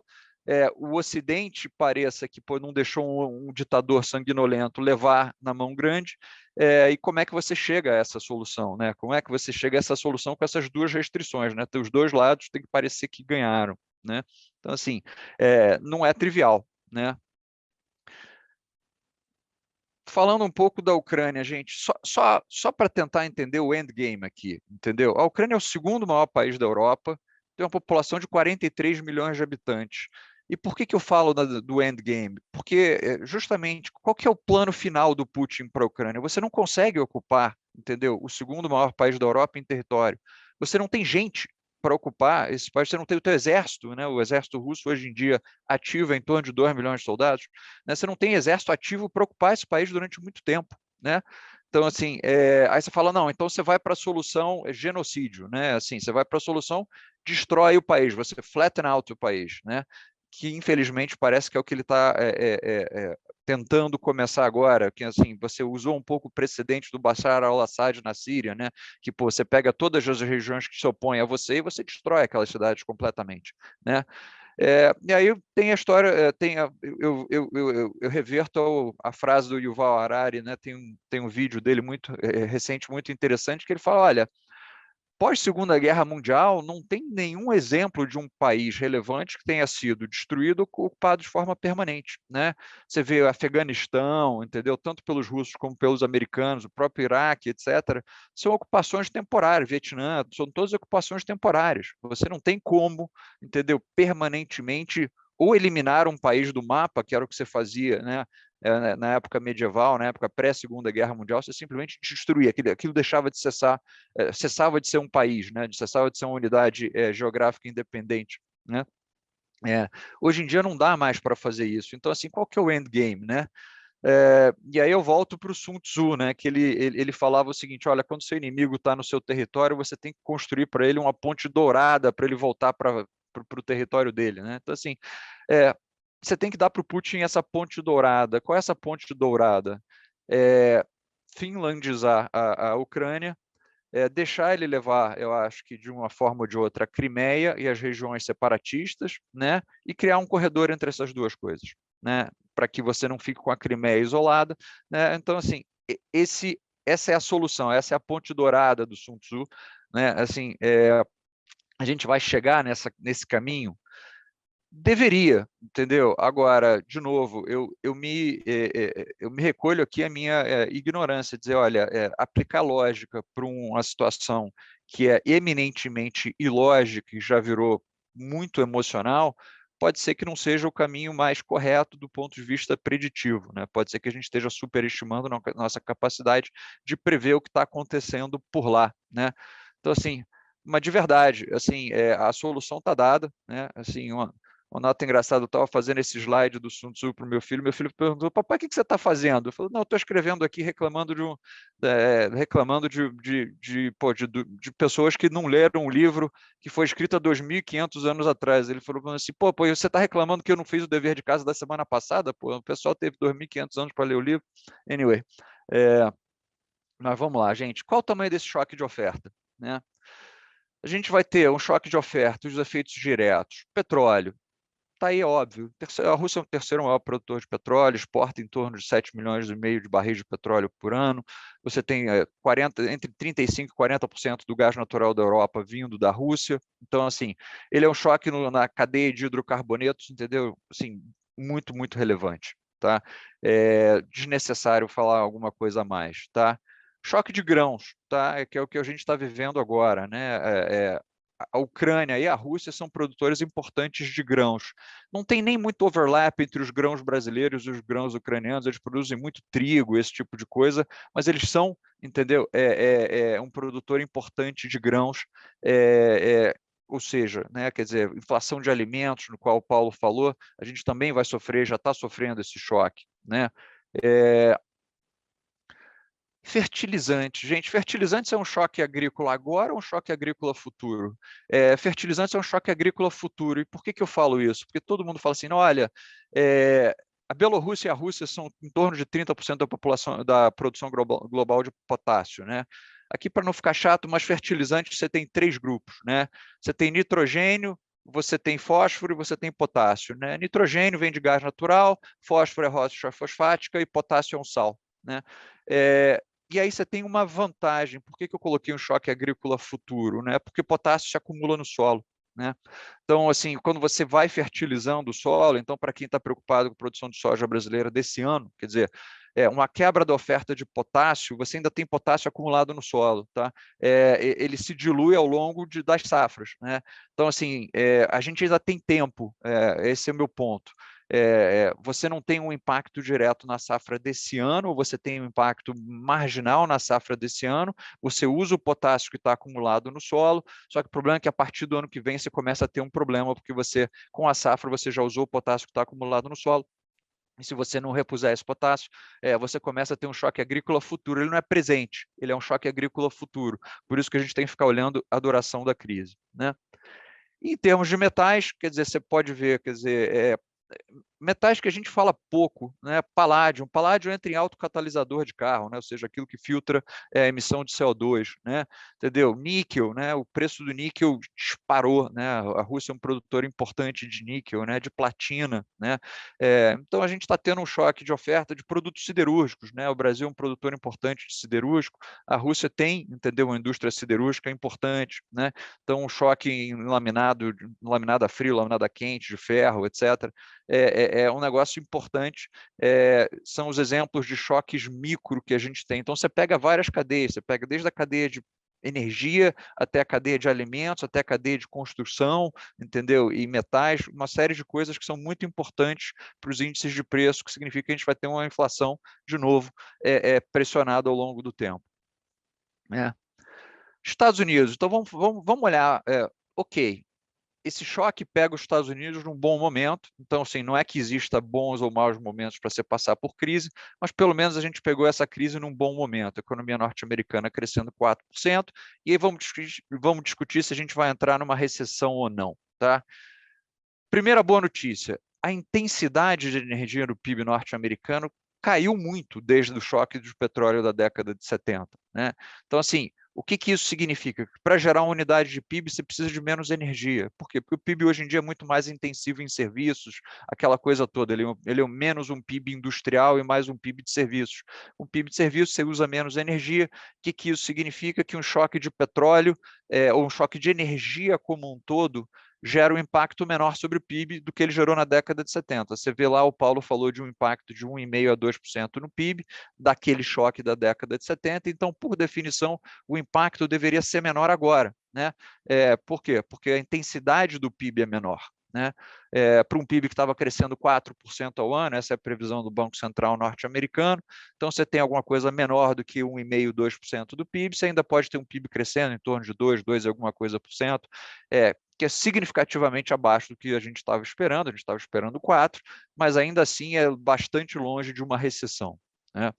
o Ocidente pareça que não deixou um ditador sanguinolento levar na mão grande, e como é que você chega a essa solução, né? Como é que você chega a essa solução com essas duas restrições, né? Os dois lados têm que parecer que ganharam, né? Então, assim, não é trivial, né? Falando um pouco da Ucrânia, gente, só para tentar entender o endgame aqui, entendeu? A Ucrânia é o segundo maior país da Europa, tem uma população de 43 milhões de habitantes. E por que eu falo do endgame? Porque, justamente, qual que é o plano final do Putin para a Ucrânia? Você não consegue ocupar, entendeu, o segundo maior país da Europa em território. Você não tem gente para ocupar esse país, você não tem o teu exército, né? O exército russo hoje em dia ativa em torno de 2 milhões de soldados, né? Você não tem exército ativo para ocupar esse país durante muito tempo, né? Então, assim, aí você fala, não, então você vai para a solução genocídio, né? Assim, você vai para a solução destrói o país, você flatten out o país, né? Que infelizmente parece que é o que ele está tentando começar agora, que assim, você usou um pouco o precedente do Bashar al-Assad na Síria, né? Que pô, você pega todas as regiões que se opõem a você e você destrói aquelas cidades completamente, né? E aí tem a história, eu reverto a frase do Yuval Harari, né? Tem um vídeo dele muito recente, muito interessante, que ele fala, olha, pós-Segunda Guerra Mundial, não tem nenhum exemplo de um país relevante que tenha sido destruído ou ocupado de forma permanente, né? Você vê o Afeganistão, entendeu? Tanto pelos russos como pelos americanos, o próprio Iraque, etc. São ocupações temporárias, Vietnã, são todas ocupações temporárias. Você não tem como, entendeu? Permanentemente ou eliminar um país do mapa, que era o que você fazia, né? Na época medieval, na época pré-Segunda Guerra Mundial, você simplesmente destruía, aquilo deixava de cessava de ser um país, né? Cessava de ser uma unidade geográfica independente, né? Hoje em dia não dá mais para fazer isso. Então, assim, qual que é o endgame, né? E aí eu volto para o Sun Tzu, né? Que ele falava o seguinte: olha, quando seu inimigo está no seu território, você tem que construir para ele uma ponte dourada para ele voltar para o território dele, né? Então, assim, você tem que dar para o Putin essa ponte dourada. Qual é essa ponte dourada? Finlandizar a Ucrânia, deixar ele levar, eu acho que de uma forma ou de outra, a Crimeia e as regiões separatistas, né? E criar um corredor entre essas duas coisas, né? Para que você não fique com a Crimeia isolada, né? Então, assim, essa é a solução, essa é a ponte dourada do Sun Tzu, né? Assim, a gente vai chegar nesse caminho. Deveria, entendeu? Agora, de novo, eu me recolho aqui a minha ignorância, dizer, olha, aplicar lógica para uma situação que é eminentemente ilógica e já virou muito emocional, pode ser que não seja o caminho mais correto do ponto de vista preditivo, né? Pode ser que a gente esteja superestimando nossa capacidade de prever o que está acontecendo por lá, né? Então, assim, mas de verdade, assim, a solução está dada, né? Assim, uma nota engraçada, eu estava fazendo esse slide do Sun Tzu para o meu filho perguntou, papai, o que você está fazendo? Eu falei, não, eu estou escrevendo aqui reclamando de pessoas que não leram um livro que foi escrito há 2.500 anos atrás. Ele falou assim, pô, você está reclamando que eu não fiz o dever de casa da semana passada? Pô, o pessoal teve 2.500 anos para ler o livro. Anyway, mas vamos lá, gente. Qual o tamanho desse choque de oferta, né? A gente vai ter um choque de oferta, os efeitos diretos. Petróleo. Está aí, óbvio. A Rússia é o terceiro maior produtor de petróleo, exporta em torno de 7 milhões e meio de barris de petróleo por ano. Você tem entre 35% e 40% do gás natural da Europa vindo da Rússia. Então, assim, ele é um choque na cadeia de hidrocarbonetos, entendeu? Assim, muito, muito relevante. Tá? Desnecessário falar alguma coisa a mais. Tá? Choque de grãos, tá? Que é o que a gente está vivendo agora, né? a Ucrânia e a Rússia são produtores importantes de grãos. Não tem nem muito overlap entre os grãos brasileiros e os grãos ucranianos, eles produzem muito trigo, esse tipo de coisa, mas eles são, entendeu? Um produtor importante de grãos, ou seja, né, quer dizer, inflação de alimentos, no qual o Paulo falou, a gente também vai sofrer, já está sofrendo esse choque, né? Fertilizantes. Gente, fertilizantes é um choque agrícola agora ou um choque agrícola futuro? Fertilizantes é um choque agrícola futuro. E por que eu falo isso? Porque todo mundo fala assim, olha, a Bielorrússia e a Rússia são em torno de 30% da população, da produção global de potássio, né? Aqui, para não ficar chato, mas fertilizantes você tem 3 grupos, né? Você tem nitrogênio, você tem fósforo e você tem potássio, né? Nitrogênio vem de gás natural, fósforo é rocha fosfática e potássio é um sal, né? E aí você tem uma vantagem. Por que eu coloquei um choque agrícola futuro? Né? Porque potássio se acumula no solo. Né? Então, assim, quando você vai fertilizando o solo, então, para quem está preocupado com a produção de soja brasileira desse ano, quer dizer, uma quebra da oferta de potássio, você ainda tem potássio acumulado no solo, tá? Ele se dilui ao longo das safras, né? Então, assim, a gente ainda tem tempo, esse é o meu ponto. Você não tem um impacto direto na safra desse ano, ou você tem um impacto marginal na safra desse ano, você usa o potássio que está acumulado no solo, só que o problema é que a partir do ano que vem você começa a ter um problema, porque você, com a safra, você já usou o potássio que está acumulado no solo, e se você não repuser esse potássio, você começa a ter um choque agrícola futuro. Ele não é presente, ele é um choque agrícola futuro. Por isso que a gente tem que ficar olhando a duração da crise, né? Em termos de metais, quer dizer, você pode ver, quer dizer, metais que a gente fala pouco, né? Paládio. Paládio entra em autocatalisador de carro, né? Ou seja, aquilo que filtra a emissão de CO2, né? Entendeu? Níquel, né? O preço do níquel disparou, né? A Rússia é um produtor importante de níquel, né? De platina, né? Então a gente está tendo um choque de oferta de produtos siderúrgicos, né? O Brasil é um produtor importante de siderúrgico, a Rússia tem, entendeu? Uma indústria siderúrgica importante, né? Então um choque em laminado a frio, laminado a quente, de ferro, etc. É um negócio importante, são os exemplos de choques micro que a gente tem. Então, você pega várias cadeias, você pega desde a cadeia de energia, até a cadeia de alimentos, até a cadeia de construção, entendeu? E metais, uma série de coisas que são muito importantes para os índices de preço, que significa que a gente vai ter uma inflação, de novo, pressionada ao longo do tempo. Né? Estados Unidos, então vamos olhar, ok, esse choque pega os Estados Unidos num bom momento, então assim, não é que exista bons ou maus momentos para você passar por crise, mas pelo menos a gente pegou essa crise num bom momento, a economia norte-americana crescendo 4%, e aí vamos discutir se a gente vai entrar numa recessão ou não, tá? Primeira boa notícia, a intensidade de energia no PIB norte-americano caiu muito desde o choque do petróleo da década de 70, né? Então assim, o que isso significa? Para gerar uma unidade de PIB, você precisa de menos energia. Por quê? Porque o PIB hoje em dia é muito mais intensivo em serviços, aquela coisa toda. Ele é menos um PIB industrial e mais um PIB de serviços. Um PIB de serviços, você usa menos energia. O que isso significa? Que um choque de petróleo ou um choque de energia como um todo gera um impacto menor sobre o PIB do que ele gerou na década de 70. Você vê lá, o Paulo falou de um impacto de 1,5% a 2% no PIB, daquele choque da década de 70, então, por definição, o impacto deveria ser menor agora. Né? Por quê? Porque a intensidade do PIB é menor. Né? Para um PIB que estava crescendo 4% ao ano, essa é a previsão do Banco Central norte-americano, então você tem alguma coisa menor do que 1,5%, 2% do PIB, você ainda pode ter um PIB crescendo em torno de 2 e alguma coisa por cento, que é significativamente abaixo do que a gente estava esperando 4%, mas ainda assim é bastante longe de uma recessão. Né?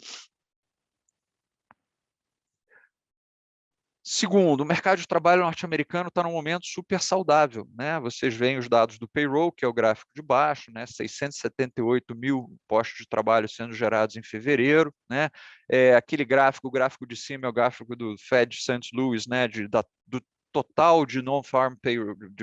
Segundo, o mercado de trabalho norte-americano está num momento super saudável. Né? Vocês veem os dados do payroll, que é o gráfico de baixo, né? 678 mil postos de trabalho sendo gerados em fevereiro. Né? Aquele gráfico, o gráfico de cima é o gráfico do Fed St. Louis, né? Do total de non-farm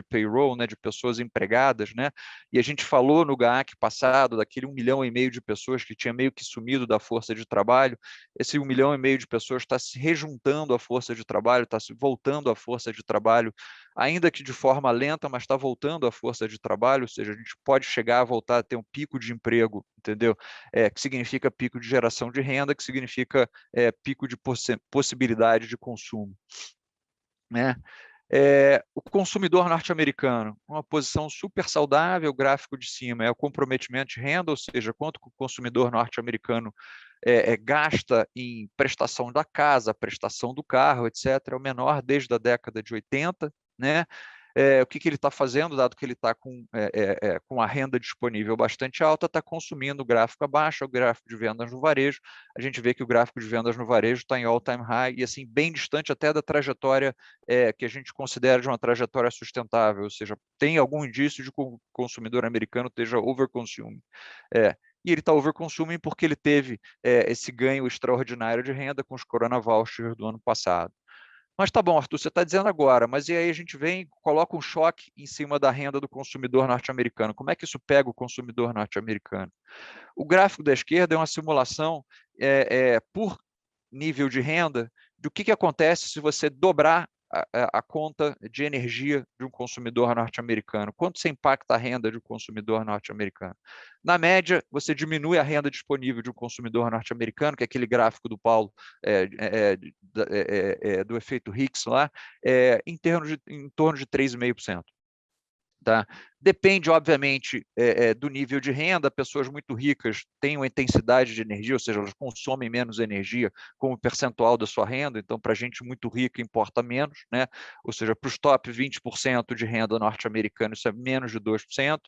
payroll, né, de pessoas empregadas, né, e a gente falou no GAAC passado daquele 1,5 milhão de pessoas que tinha meio que sumido da força de trabalho. Esse 1,5 milhão de pessoas está se rejuntando à força de trabalho, está se voltando à força de trabalho, ainda que de forma lenta, mas está voltando à força de trabalho, ou seja, a gente pode chegar a voltar a ter um pico de emprego, entendeu? Que significa pico de geração de renda, que significa pico de possibilidade de consumo. Né? O consumidor norte-americano, uma posição super saudável, o gráfico de cima é o comprometimento de renda, ou seja, quanto o consumidor norte-americano gasta em prestação da casa, prestação do carro, etc., é o menor desde a década de 80, né? O que ele está fazendo, dado que ele está com a renda disponível bastante alta, está consumindo o gráfico abaixo, o gráfico de vendas no varejo. A gente vê que o gráfico de vendas no varejo está em all-time high e assim bem distante até da trajetória que a gente considera de uma trajetória sustentável, ou seja, tem algum indício de que o consumidor americano esteja overconsuming. E ele está overconsuming porque ele teve esse ganho extraordinário de renda com os Corona Vouchers do ano passado. Mas tá bom, Arthur, você está dizendo agora, mas e aí a gente vem e coloca um choque em cima da renda do consumidor norte-americano. Como é que isso pega o consumidor norte-americano? O gráfico da esquerda é uma simulação por nível de renda do que acontece se você dobrar a conta de energia de um consumidor norte-americano. Quanto você impacta a renda de um consumidor norte-americano? Na média, você diminui a renda disponível de um consumidor norte-americano, que é aquele gráfico do Paulo, do efeito Hicks lá, em torno de 3,5%. Tá? Depende, obviamente, do nível de renda. Pessoas muito ricas têm uma intensidade de energia, ou seja, elas consomem menos energia como percentual da sua renda. Então, para gente muito rica, importa menos, né? Ou seja, para os top 20% de renda norte-americana, isso é menos de 2%.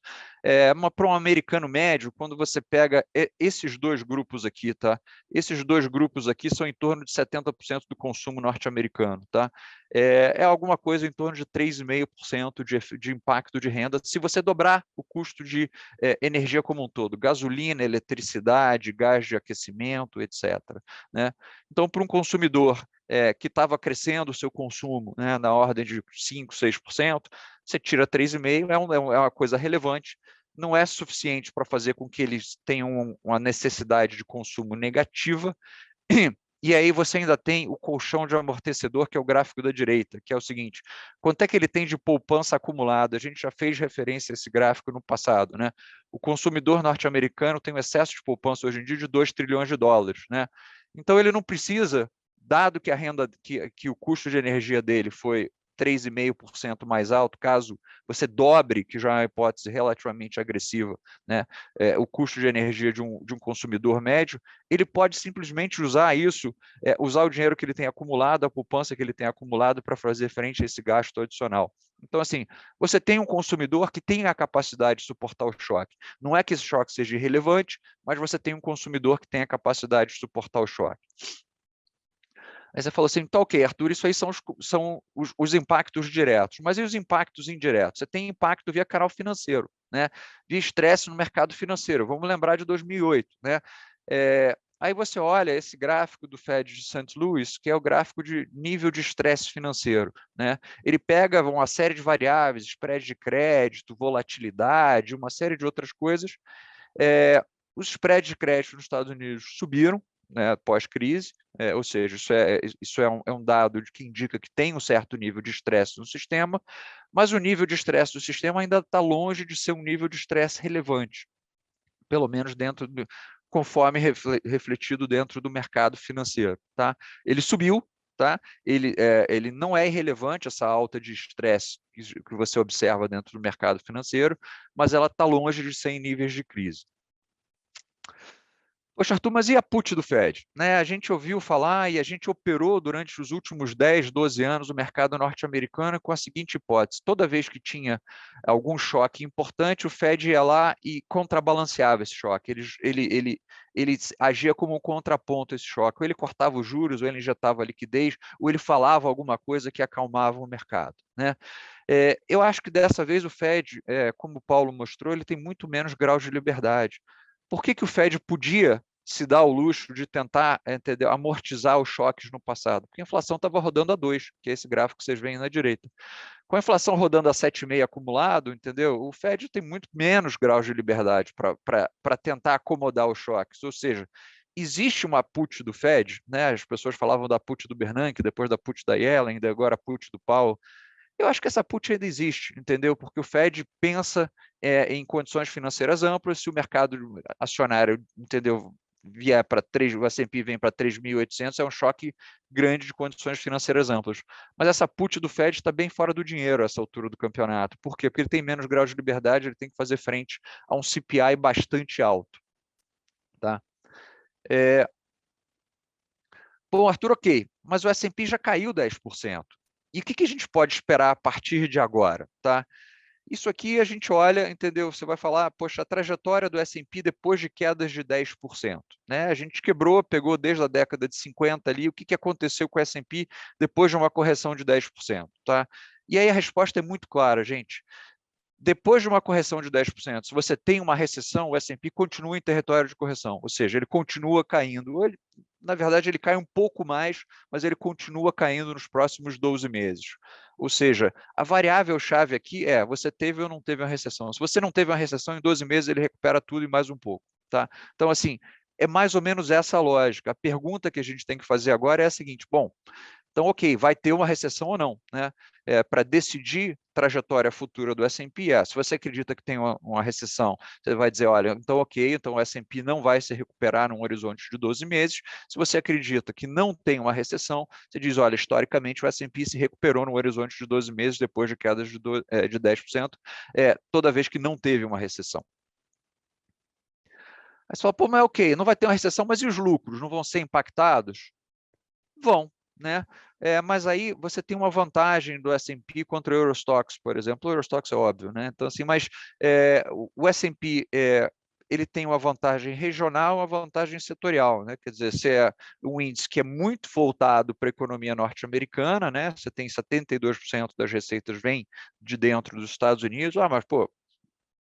Para um americano médio, quando você pega esses dois grupos aqui, tá? Esses dois grupos aqui são em torno de 70% do consumo norte-americano, tá? Alguma coisa em torno de 3,5% de impacto de renda, se você dobrar o custo de energia como um todo, gasolina, eletricidade, gás de aquecimento, etc. Né? Então, para um consumidor que estava crescendo o seu consumo, né, na ordem de 5%, 6%, você tira 3,5%, é uma coisa relevante, não é suficiente para fazer com que eles tenham uma necessidade de consumo negativa. E aí você ainda tem o colchão de amortecedor, que é o gráfico da direita, que é o seguinte: quanto é que ele tem de poupança acumulada? A gente já fez referência a esse gráfico no passado, né? O consumidor norte-americano tem um excesso de poupança hoje em dia de 2 trilhões de dólares, né? Então ele não precisa, dado que a renda, que o custo de energia dele foi 3,5% mais alto, caso você dobre, que já é uma hipótese relativamente agressiva, né, o custo de energia de um consumidor médio, ele pode simplesmente usar isso, usar o dinheiro que ele tem acumulado, a poupança que ele tem acumulado para fazer frente a esse gasto adicional. Então, assim, você tem um consumidor que tem a capacidade de suportar o choque. Não é que esse choque seja irrelevante, mas você tem um consumidor que tem a capacidade de suportar o choque. Aí você falou assim, então, ok, Arthur, isso aí são os impactos diretos, mas e os impactos indiretos? Você tem impacto via canal financeiro, né? Via estresse no mercado financeiro. Vamos lembrar de 2008, né? Aí você olha esse gráfico do Fed de St. Louis, que é o gráfico de nível de estresse financeiro, né? Ele pega uma série de variáveis, spread de crédito, volatilidade, uma série de outras coisas. Os spreads de crédito nos Estados Unidos subiram, né, pós-crise, ou seja, isso é um dado que indica que tem um certo nível de estresse no sistema, mas o nível de estresse do sistema ainda está longe de ser um nível de estresse relevante, pelo menos conforme refletido dentro do mercado financeiro. Tá? Ele subiu, tá? Ele não é irrelevante, essa alta de estresse que você observa dentro do mercado financeiro, mas ela está longe de ser em níveis de crise. Poxa, Arthur, mas e a put do Fed? Né? A gente ouviu falar e a gente operou durante os últimos 10, 12 anos o mercado norte-americano com a seguinte hipótese: toda vez que tinha algum choque importante, o Fed ia lá e contrabalanceava esse choque. Ele agia como um contraponto a esse choque. Ou ele cortava os juros, ou ele injetava liquidez, ou ele falava alguma coisa que acalmava o mercado. Né? Eu acho que dessa vez o Fed, como o Paulo mostrou, ele tem muito menos grau de liberdade. Por que o Fed podia se dar ao luxo de tentar amortizar os choques no passado? Porque a inflação estava rodando a 2, que é esse gráfico que vocês veem na direita. Com a inflação rodando a 7,5 acumulado, entendeu? O Fed tem muito menos graus de liberdade para tentar acomodar os choques. Ou seja, existe uma put do Fed, né? As pessoas falavam da put do Bernanke, depois da put da Yellen, agora a put do Powell. Eu acho que essa put ainda existe, entendeu? Porque o Fed pensa em condições financeiras amplas, se o mercado acionário, entendeu, vier para 3, o S&P vem para 3.800, é um choque grande de condições financeiras amplas. Mas essa put do Fed está bem fora do dinheiro a essa altura do campeonato. Por quê? Porque ele tem menos grau de liberdade, ele tem que fazer frente a um CPI bastante alto. Tá? Bom, Arthur, ok, mas o S&P já caiu 10%. E o que a gente pode esperar a partir de agora? Tá? Isso aqui a gente olha, entendeu? Você vai falar, poxa, a trajetória do S&P depois de quedas de 10%. Né? A gente quebrou, pegou desde a década de 50 ali, o que aconteceu com o S&P depois de uma correção de 10%. Tá? E aí a resposta é muito clara, gente. Depois de uma correção de 10%, se você tem uma recessão, o S&P continua em território de correção, ou seja, ele continua caindo. Ele, na verdade, ele cai um pouco mais, mas ele continua caindo nos próximos 12 meses. Ou seja, a variável-chave aqui é você teve ou não teve uma recessão. Se você não teve uma recessão, em 12 meses ele recupera tudo e mais um pouco. Tá? Então, assim, é mais ou menos essa a lógica. A pergunta que a gente tem que fazer agora é a seguinte, bom, então, ok, vai ter uma recessão ou não, né? Para decidir trajetória futura do S&P, se você acredita que tem uma recessão, você vai dizer, olha, então ok, então o S&P não vai se recuperar num horizonte de 12 meses. Se você acredita que não tem uma recessão, você diz, olha, historicamente o S&P se recuperou num horizonte de 12 meses depois de quedas de 10%, toda vez que não teve uma recessão. Aí você fala, pô, mas ok, não vai ter uma recessão, mas e os lucros? Não vão ser impactados? Vão. Né? Mas aí você tem uma vantagem do S&P contra o Eurostoxx, por exemplo. O Eurostoxx é óbvio, né? Então, assim, mas o S&P ele tem uma vantagem regional, uma vantagem setorial, né? Quer dizer, se é um índice que é muito voltado para a economia norte-americana, né? Você tem 72% das receitas vem de dentro dos Estados Unidos, mas pô,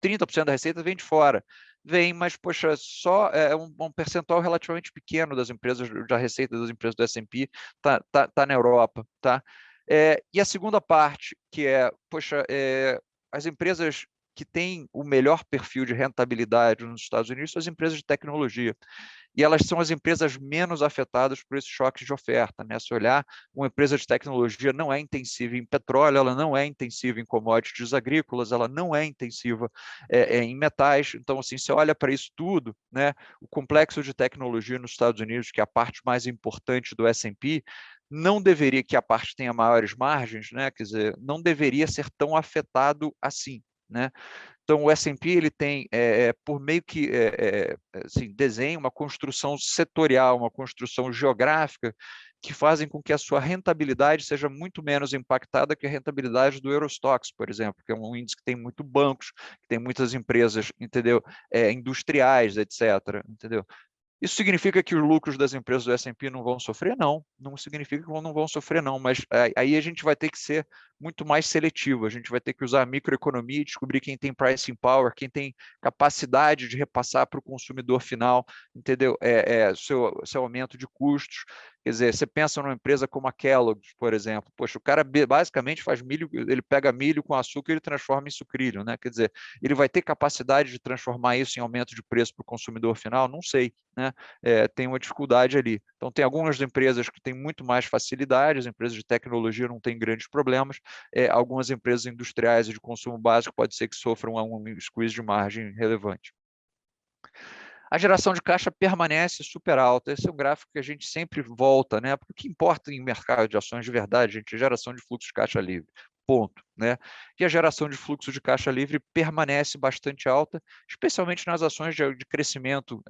30% da receita vem de fora. Vem, mas, poxa, só um percentual relativamente pequeno das empresas, da receita das empresas do S&P tá na Europa. Tá? E a segunda parte, que poxa, as empresas que têm o melhor perfil de rentabilidade nos Estados Unidos são as empresas de tecnologia. E elas são as empresas menos afetadas por esses choques de oferta. Né? Se olhar, uma empresa de tecnologia não é intensiva em petróleo, ela não é intensiva em commodities agrícolas, ela não é intensiva em metais. Então, assim, você olha para isso tudo, né? O complexo de tecnologia nos Estados Unidos, que é a parte mais importante do S&P, não deveria, que a parte tenha maiores margens, né? Quer dizer, não deveria ser tão afetado assim. Né? Então, o S&P ele tem, por meio que assim, desenho, uma construção setorial, uma construção geográfica, que fazem com que a sua rentabilidade seja muito menos impactada que a rentabilidade do Eurostoxx, por exemplo, que é um índice que tem muito bancos, que tem muitas empresas, entendeu? Industriais, etc. Entendeu? Isso significa que os lucros das empresas do S&P não vão sofrer? Não, não significa que não vão sofrer, não, mas aí a gente vai ter que ser muito mais seletivo, a gente vai ter que usar a microeconomia e descobrir quem tem pricing power, quem tem capacidade de repassar para o consumidor final, entendeu? Seu aumento de custos. Quer dizer, você pensa numa empresa como a Kellogg's, por exemplo, poxa, o cara basicamente faz milho, ele pega milho com açúcar e ele transforma em sucrilho, né? Quer dizer, ele vai ter capacidade de transformar isso em aumento de preço para o consumidor final? Não sei, né? Tem uma dificuldade ali. Então, tem algumas empresas que têm muito mais facilidade, as empresas de tecnologia não têm grandes problemas, algumas empresas industriais e de consumo básico pode ser que sofram um squeeze de margem relevante. A geração de caixa permanece super alta. Esse é um gráfico que a gente sempre volta, né? Porque o que importa em mercado de ações de verdade, gente, é a geração de fluxo de caixa livre. Ponto, né? E a geração de fluxo de caixa livre permanece bastante alta, especialmente nas ações de crescimento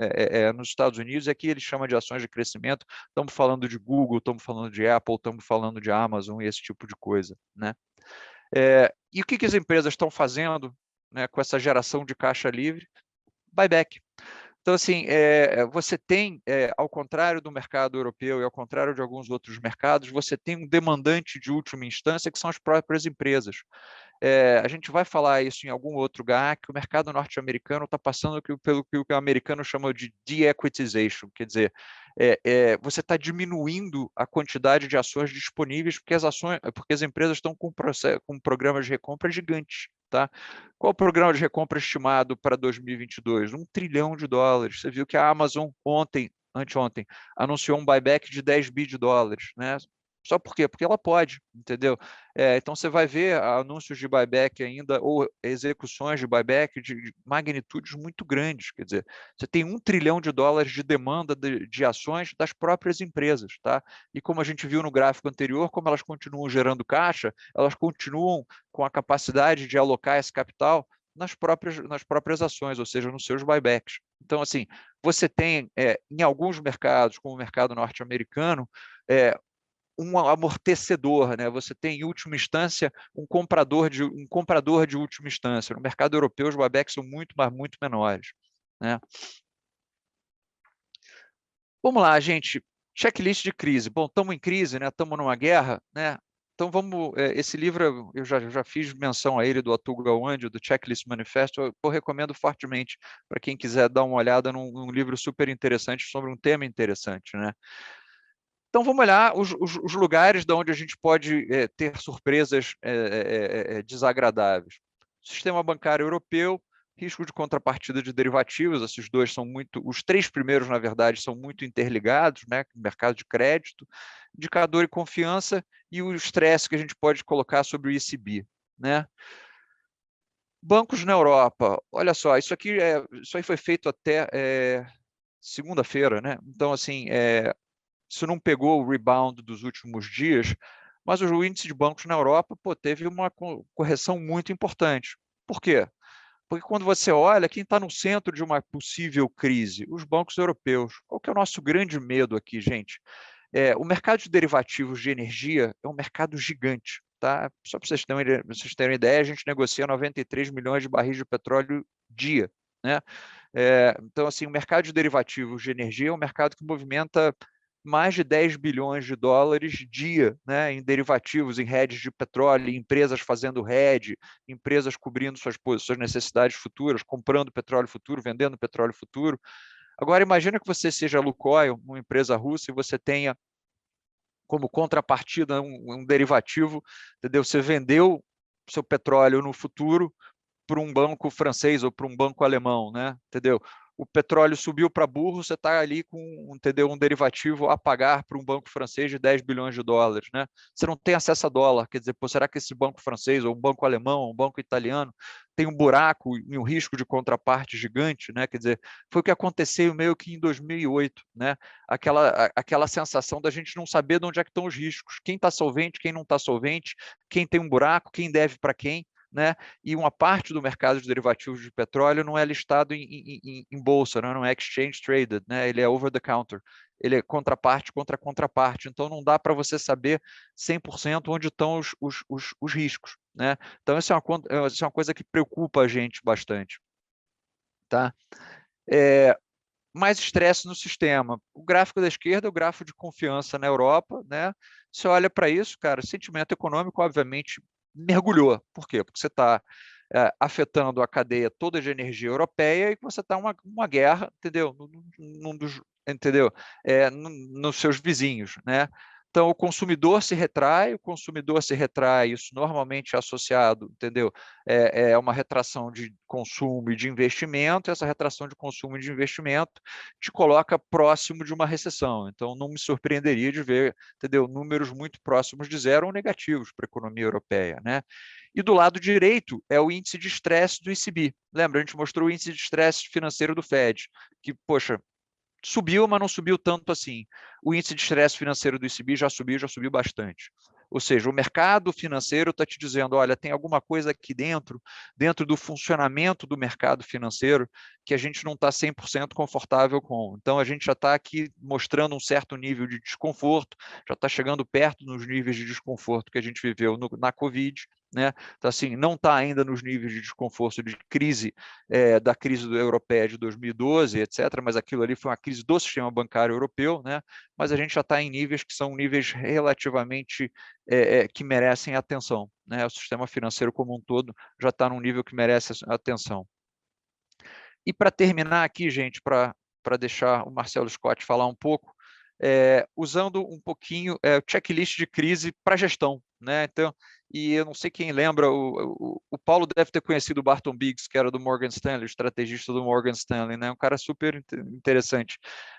nos Estados Unidos. Aqui ele chama de ações de crescimento. Estamos falando de Google, estamos falando de Apple, estamos falando de Amazon e esse tipo de coisa, né? E o que as empresas estão fazendo, né, com essa geração de caixa livre? Buyback. Então, assim, você tem, ao contrário do mercado europeu e ao contrário de alguns outros mercados, você tem um demandante de última instância, que são as próprias empresas. A gente vai falar isso em algum outro lugar, que o mercado norte-americano está passando pelo que o americano chama de de-equitization, quer dizer, você está diminuindo a quantidade de ações disponíveis porque as empresas estão com programas de recompra gigantes. Tá? Qual o programa de recompra estimado para 2022? $1 trilhão. Você viu que a Amazon anteontem, anunciou um buyback de 10 bi de dólares, né? Só por quê? Porque ela pode, entendeu? Então, você vai ver anúncios de buyback ainda, ou execuções de buyback de magnitudes muito grandes. Quer dizer, você tem $1 trilhão de demanda de ações das próprias empresas. Tá? E como a gente viu no gráfico anterior, como elas continuam gerando caixa, elas continuam com a capacidade de alocar esse capital nas próprias ações, ou seja, nos seus buybacks. Então, assim, você tem, em alguns mercados, como o mercado norte-americano, um amortecedor, né? Você tem, em última instância, um comprador de última instância. No mercado europeu, os buybacks são muito menores, né? Vamos lá, gente. Checklist de crise. Bom, estamos em crise, né? Estamos numa guerra, né? Então vamos. Esse livro eu já fiz menção a ele, do Atul Gawande, do Checklist Manifesto. Eu recomendo fortemente para quem quiser dar uma olhada num livro super interessante sobre um tema interessante, né? Então, vamos olhar os lugares de onde a gente pode ter surpresas desagradáveis. Sistema bancário europeu, risco de contrapartida de derivativos, esses dois são muito, os três primeiros, na verdade, são muito interligados, né? Mercado de crédito, indicador e confiança e o estresse que a gente pode colocar sobre o ECB, né? Bancos na Europa, olha só, isso aí foi feito até segunda-feira, né? Então, assim, isso não pegou o rebound dos últimos dias, mas o índice de bancos na Europa teve uma correção muito importante. Por quê? Porque quando você olha, quem está no centro de uma possível crise? Os bancos europeus. Qual que é o nosso grande medo aqui, gente? O mercado de derivativos de energia é um mercado gigante. Tá? Só para vocês terem uma ideia, a gente negocia 93 milhões de barris de petróleo dia. Né? Então, assim, o mercado de derivativos de energia é um mercado que movimenta mais de 10 bilhões de dólares dia, né, em derivativos, em hedges de petróleo, empresas fazendo hedge, empresas cobrindo suas necessidades futuras, comprando petróleo futuro, vendendo petróleo futuro. Agora, imagina que você seja a Lukoil, uma empresa russa, e você tenha como contrapartida um derivativo, entendeu? Você vendeu seu petróleo no futuro para um banco francês ou para um banco alemão, né? Entendeu? O petróleo subiu para burro, você está ali com, entendeu, um derivativo a pagar para um banco francês de 10 bilhões de dólares, né? Você não tem acesso a dólar, quer dizer, será que esse banco francês ou um banco alemão, ou um banco italiano tem um buraco e um risco de contraparte gigante, né? Quer dizer, foi o que aconteceu meio que em 2008, né? Aquela sensação da gente não saber de onde é que estão os riscos, quem está solvente, quem não está solvente, quem tem um buraco, quem deve para quem, né? E uma parte do mercado de derivativos de petróleo não é listado em bolsa, né? Não é exchange traded, né? Ele é over the counter, ele é contraparte contra contraparte, então não dá para você saber 100% onde estão os riscos, né? Então isso é uma coisa que preocupa a gente bastante, tá? Mais estresse no sistema. O gráfico da esquerda é o gráfico de confiança na Europa, né? Você olha para isso, cara, sentimento econômico, obviamente, mergulhou. Por quê? Porque você está afetando a cadeia toda de energia europeia e você está uma guerra, entendeu? Entendeu? Nos seus vizinhos, né? Então, o consumidor se retrai, isso normalmente é associado, entendeu? É uma retração de consumo e de investimento, e essa retração de consumo e de investimento te coloca próximo de uma recessão. Então, não me surpreenderia de ver, entendeu, números muito próximos de zero ou negativos para a economia europeia, né? E do lado direito é o índice de estresse do ECB. Lembra, a gente mostrou o índice de estresse financeiro do Fed, que, poxa, subiu, mas não subiu tanto assim. O índice de estresse financeiro do ECB já subiu bastante. Ou seja, o mercado financeiro está te dizendo, olha, tem alguma coisa aqui dentro do funcionamento do mercado financeiro, que a gente não está 100% confortável com. Então, a gente já está aqui mostrando um certo nível de desconforto, já está chegando perto dos níveis de desconforto que a gente viveu na Covid, né? Então, assim, não está ainda nos níveis de desconforto de crise, da crise europeia de 2012, etc., mas aquilo ali foi uma crise do sistema bancário europeu, né? Mas a gente já está em níveis que são níveis relativamente que merecem atenção, né? O sistema financeiro como um todo já está num nível que merece atenção. E para terminar aqui, gente, para deixar o Marcelo Scott falar um pouco, usando um pouquinho o checklist de crise para gestão, né? Então, e eu não sei quem lembra, o Paulo deve ter conhecido o Barton Biggs, que era do Morgan Stanley, o estrategista do Morgan Stanley, né? Um cara super interessante.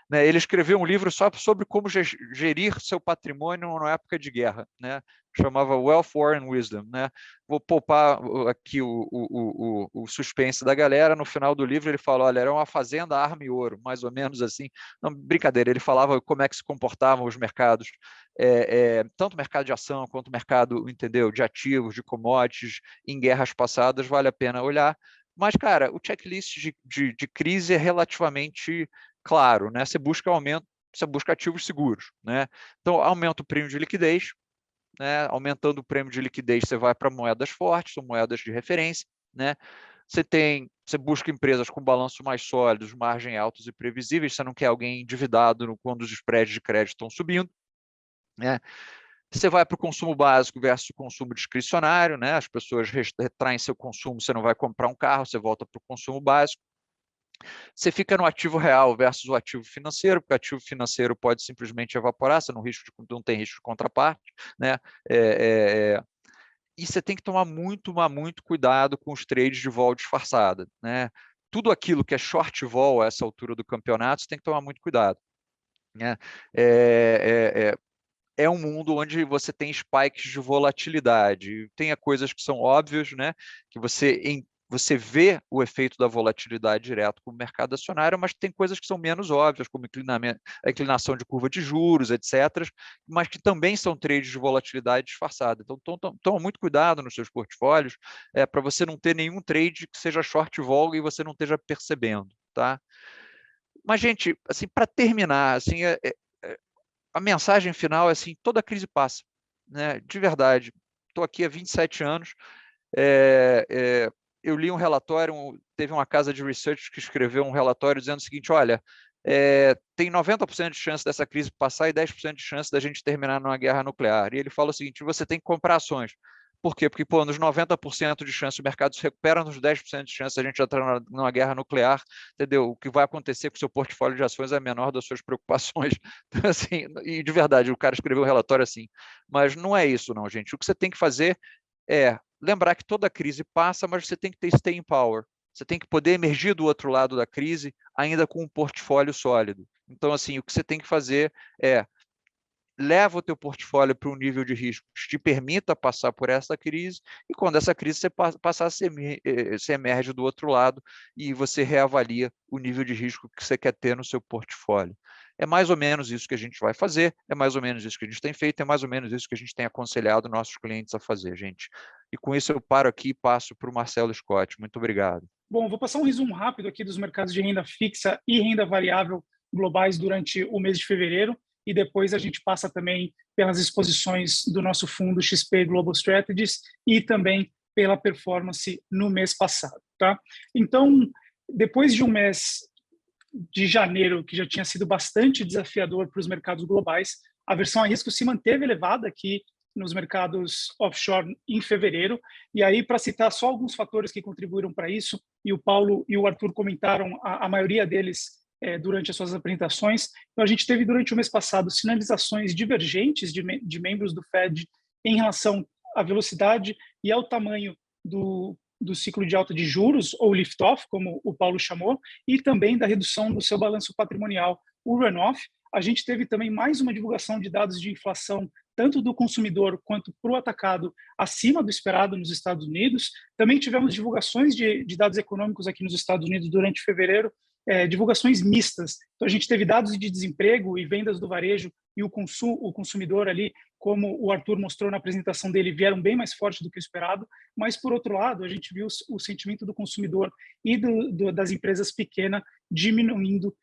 Né? Ele escreveu um livro só sobre como gerir seu patrimônio numa época de guerra, né? Chamava Wealth, War and Wisdom, né? Vou poupar aqui o suspense da galera. No final do livro ele fala, olha, era uma fazenda, arma e ouro, mais ou menos assim. Não, brincadeira, ele falava como é que se comportavam os mercados, tanto o mercado de ação quanto o mercado, entendeu, de ativos, de commodities, em guerras passadas, vale a pena olhar. Mas, cara, o checklist de crise é relativamente claro, né? Você busca ativos seguros, né? Então, aumenta o prêmio de liquidez, né? Aumentando o prêmio de liquidez, você vai para moedas fortes, são moedas de referência, né? Você busca empresas com balanços mais sólidos, margem altos e previsíveis, você não quer alguém endividado quando os spreads de crédito estão subindo, né? Você vai para o consumo básico versus o consumo discricionário, né? As pessoas retraem seu consumo, você não vai comprar um carro, você volta para o consumo básico. Você fica no ativo real versus o ativo financeiro, porque o ativo financeiro pode simplesmente evaporar, você não tem risco de contraparte, né? E você tem que tomar muito cuidado com os trades de vol disfarçada, né? Tudo aquilo que é short vol a essa altura do campeonato, você tem que tomar muito cuidado, né? É um mundo onde você tem spikes de volatilidade. Tem coisas que são óbvias, né? Que você vê o efeito da volatilidade direto com o mercado acionário, mas tem coisas que são menos óbvias, como a inclinação de curva de juros, etc., mas que também são trades de volatilidade disfarçada. Então, toma muito cuidado nos seus portfólios para você não ter nenhum trade que seja short vol e você não esteja percebendo, tá? Mas, gente, assim, para terminar, assim, a mensagem final é assim, toda crise passa, né? De verdade. Estou aqui há 27 anos, eu li um relatório, teve uma casa de research que escreveu um relatório dizendo o seguinte, olha, tem 90% de chance dessa crise passar e 10% de chance da gente terminar numa guerra nuclear. E ele fala o seguinte, você tem que comprar ações. Por quê? Porque, pô, nos 90% de chance o mercado se recupera, nos 10% de chance a gente entrar numa guerra nuclear, entendeu? O que vai acontecer com o seu portfólio de ações é menor das suas preocupações. Então, assim, e de verdade, o cara escreveu um relatório assim. Mas não é isso, não, gente. O que você tem que fazer é lembrar que toda crise passa, mas você tem que ter staying power. Você tem que poder emergir do outro lado da crise ainda com um portfólio sólido. Então, assim, o que você tem que fazer é leva o teu portfólio para um nível de risco que te permita passar por essa crise, e quando essa crise você passar, você emerge do outro lado e você reavalia o nível de risco que você quer ter no seu portfólio. É mais ou menos isso que a gente vai fazer, é mais ou menos isso que a gente tem feito, é mais ou menos isso que a gente tem aconselhado nossos clientes a fazer, gente. E com isso eu paro aqui e passo para o Marcelo Scott. Muito obrigado. Bom, vou passar um resumo rápido aqui dos mercados de renda fixa e renda variável globais durante o mês de fevereiro, e depois a gente passa também pelas exposições do nosso fundo XP Global Strategies e também pela performance no mês passado, tá? Então, depois de um mês de janeiro que já tinha sido bastante desafiador para os mercados globais, a aversão a risco se manteve elevada aqui nos mercados offshore em fevereiro. E aí, para citar só alguns fatores que contribuíram para isso, e o Paulo e o Arthur comentaram a maioria deles durante as suas apresentações. Então, a gente teve durante o mês passado sinalizações divergentes de membros do Fed em relação à velocidade e ao tamanho do ciclo de alta de juros, ou lift-off, como o Paulo chamou, e também da redução do seu balanço patrimonial, o runoff. A gente teve também mais uma divulgação de dados de inflação, tanto do consumidor quanto para o atacado, acima do esperado nos Estados Unidos. Também tivemos divulgações de dados econômicos aqui nos Estados Unidos durante fevereiro, divulgações mistas. Então, a gente teve dados de desemprego e vendas do varejo e o consumidor ali, como o Arthur mostrou na apresentação dele, vieram bem mais forte do que o esperado. Mas, por outro lado, a gente viu o sentimento do consumidor e das empresas pequenas diminuindo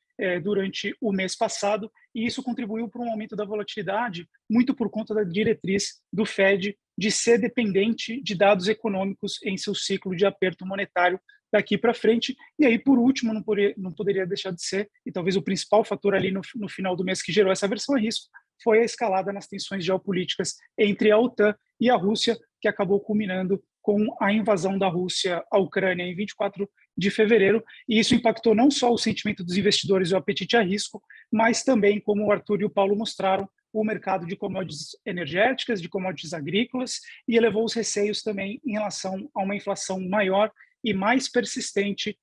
durante o mês passado, e isso contribuiu para um aumento da volatilidade, muito por conta da diretriz do Fed de ser dependente de dados econômicos em seu ciclo de aperto monetário daqui para frente. E aí, por último, não poderia deixar de ser, e talvez o principal fator ali no final do mês que gerou essa aversão a risco, foi a escalada nas tensões geopolíticas entre a OTAN e a Rússia, que acabou culminando com a invasão da Rússia à Ucrânia em 24 de fevereiro, e isso impactou não só o sentimento dos investidores e o apetite a risco, mas também, como o Arthur e o Paulo mostraram, o mercado de commodities energéticas, de commodities agrícolas, e elevou os receios também em relação a uma inflação maior e mais persistente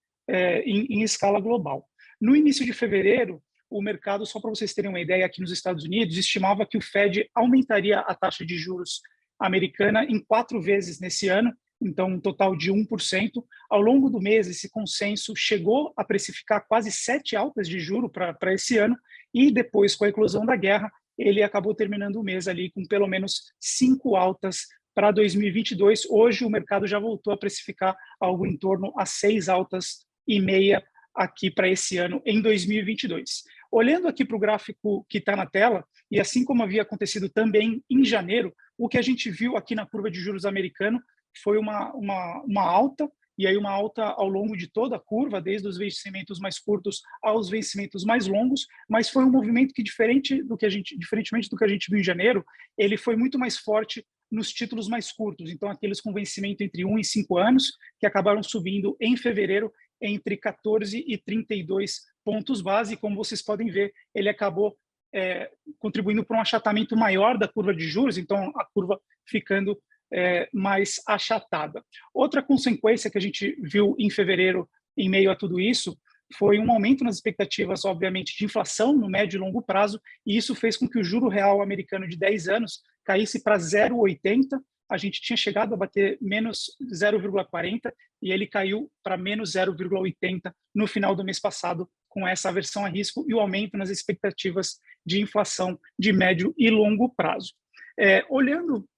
em escala global. No início de fevereiro, o mercado, só para vocês terem uma ideia, aqui nos Estados Unidos, estimava que o Fed aumentaria a taxa de juros americana em 4 vezes nesse ano, então um total de 1%. Ao longo do mês, esse consenso chegou a precificar quase 7 altas de juro para esse ano, e depois, com a eclosão da guerra, ele acabou terminando o mês ali com pelo menos 5 altas para 2022. Hoje, o mercado já voltou a precificar algo em torno a 6 altas e meia aqui para esse ano, em 2022. Olhando aqui para o gráfico que está na tela, e assim como havia acontecido também em janeiro, o que a gente viu aqui na curva de juros americano foi uma alta, e aí uma alta ao longo de toda a curva, desde os vencimentos mais curtos aos vencimentos mais longos, mas foi um movimento que, diferentemente do que a gente viu em janeiro, ele foi muito mais forte nos títulos mais curtos, então aqueles com vencimento entre 1 e 5 anos, que acabaram subindo em fevereiro entre 14 e 32 pontos base. Como vocês podem ver, ele acabou contribuindo para um achatamento maior da curva de juros, então a curva ficando mais achatada. Outra consequência que a gente viu em fevereiro, em meio a tudo isso, foi um aumento nas expectativas, obviamente, de inflação no médio e longo prazo, e isso fez com que o juro real americano de 10 anos caísse para 0,80. A gente tinha chegado a bater menos 0,40 e ele caiu para menos 0,80 no final do mês passado, com essa aversão a risco e o aumento nas expectativas de inflação de médio e longo prazo. Olhando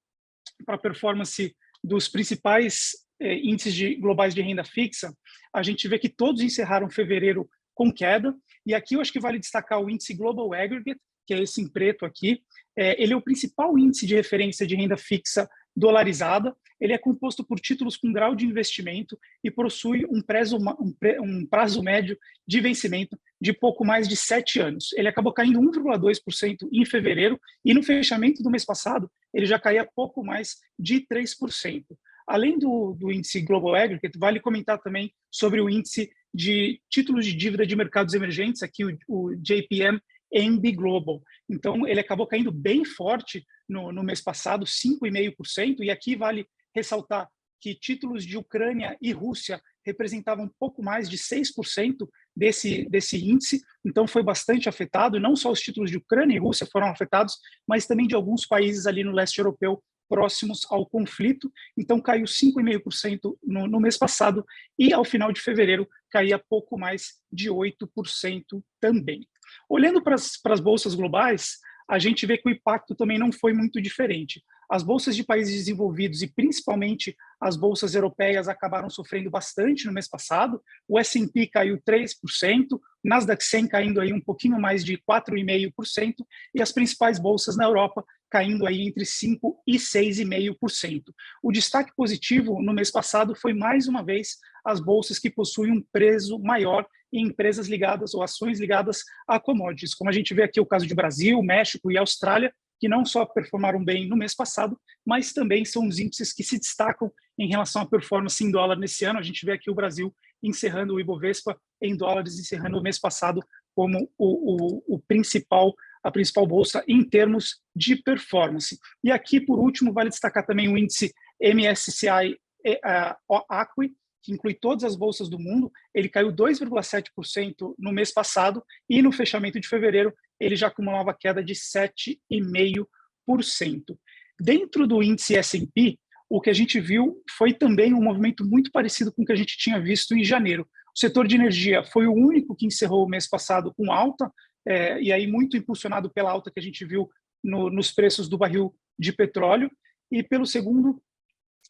para a performance dos principais índices globais de renda fixa, a gente vê que todos encerraram fevereiro com queda, e aqui eu acho que vale destacar o índice Global Aggregate, que é esse em preto aqui. Ele é o principal índice de referência de renda fixa dolarizada. Ele é composto por títulos com grau de investimento e possui um prazo médio de vencimento de pouco mais de 7 anos. Ele acabou caindo 1,2% em fevereiro, e no fechamento do mês passado ele já caía pouco mais de 3%. Além do índice Global Aggregate, vale comentar também sobre o índice de títulos de dívida de mercados emergentes, aqui o JPM MB Global. Então, ele acabou caindo bem forte no mês passado, 5,5%, e aqui vale ressaltar que títulos de Ucrânia e Rússia representavam pouco mais de 6% desse índice, então foi bastante afetado, e não só os títulos de Ucrânia e Rússia foram afetados, mas também de alguns países ali no leste europeu próximos ao conflito. Então caiu 5,5% no mês passado, e ao final de fevereiro caía pouco mais de 8% também. Olhando para as bolsas globais, a gente vê que o impacto também não foi muito diferente. As bolsas de países desenvolvidos e principalmente as bolsas europeias acabaram sofrendo bastante no mês passado. O S&P caiu 3%, o Nasdaq 100 caindo aí um pouquinho mais de 4,5%, e as principais bolsas na Europa caindo aí entre 5% e 6,5%. O destaque positivo no mês passado foi, mais uma vez, as bolsas que possuem um preço maior em empresas ligadas ou ações ligadas a commodities, como a gente vê aqui o caso de Brasil, México e Austrália, que não só performaram bem no mês passado, mas também são os índices que se destacam em relação à performance em dólar nesse ano. A gente vê aqui o Brasil encerrando o Ibovespa em dólares, encerrando o mês passado como a principal bolsa em termos de performance. E aqui, por último, vale destacar também o índice MSCI ACWI, que inclui todas as bolsas do mundo. Ele caiu 2,7% no mês passado, e no fechamento de fevereiro ele já acumulava queda de 7,5%. Dentro do índice S&P, o que a gente viu foi também um movimento muito parecido com o que a gente tinha visto em janeiro. O setor de energia foi o único que encerrou o mês passado com alta, e aí muito impulsionado pela alta que a gente viu nos preços do barril de petróleo, e pelo segundo,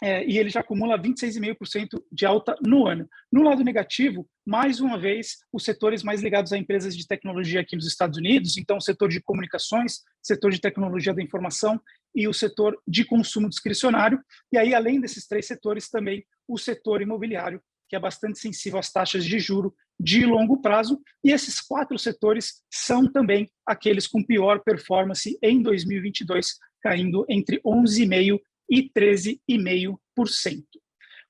e ele já acumula 26,5% de alta no ano. No lado negativo, mais uma vez, os setores mais ligados a empresas de tecnologia aqui nos Estados Unidos, então o setor de comunicações, setor de tecnologia da informação e o setor de consumo discricionário. E aí, além desses 3 setores, também o setor imobiliário, que é bastante sensível às taxas de juro de longo prazo. E esses 4 setores são também aqueles com pior performance em 2022, caindo entre 11,5% e 13,5%.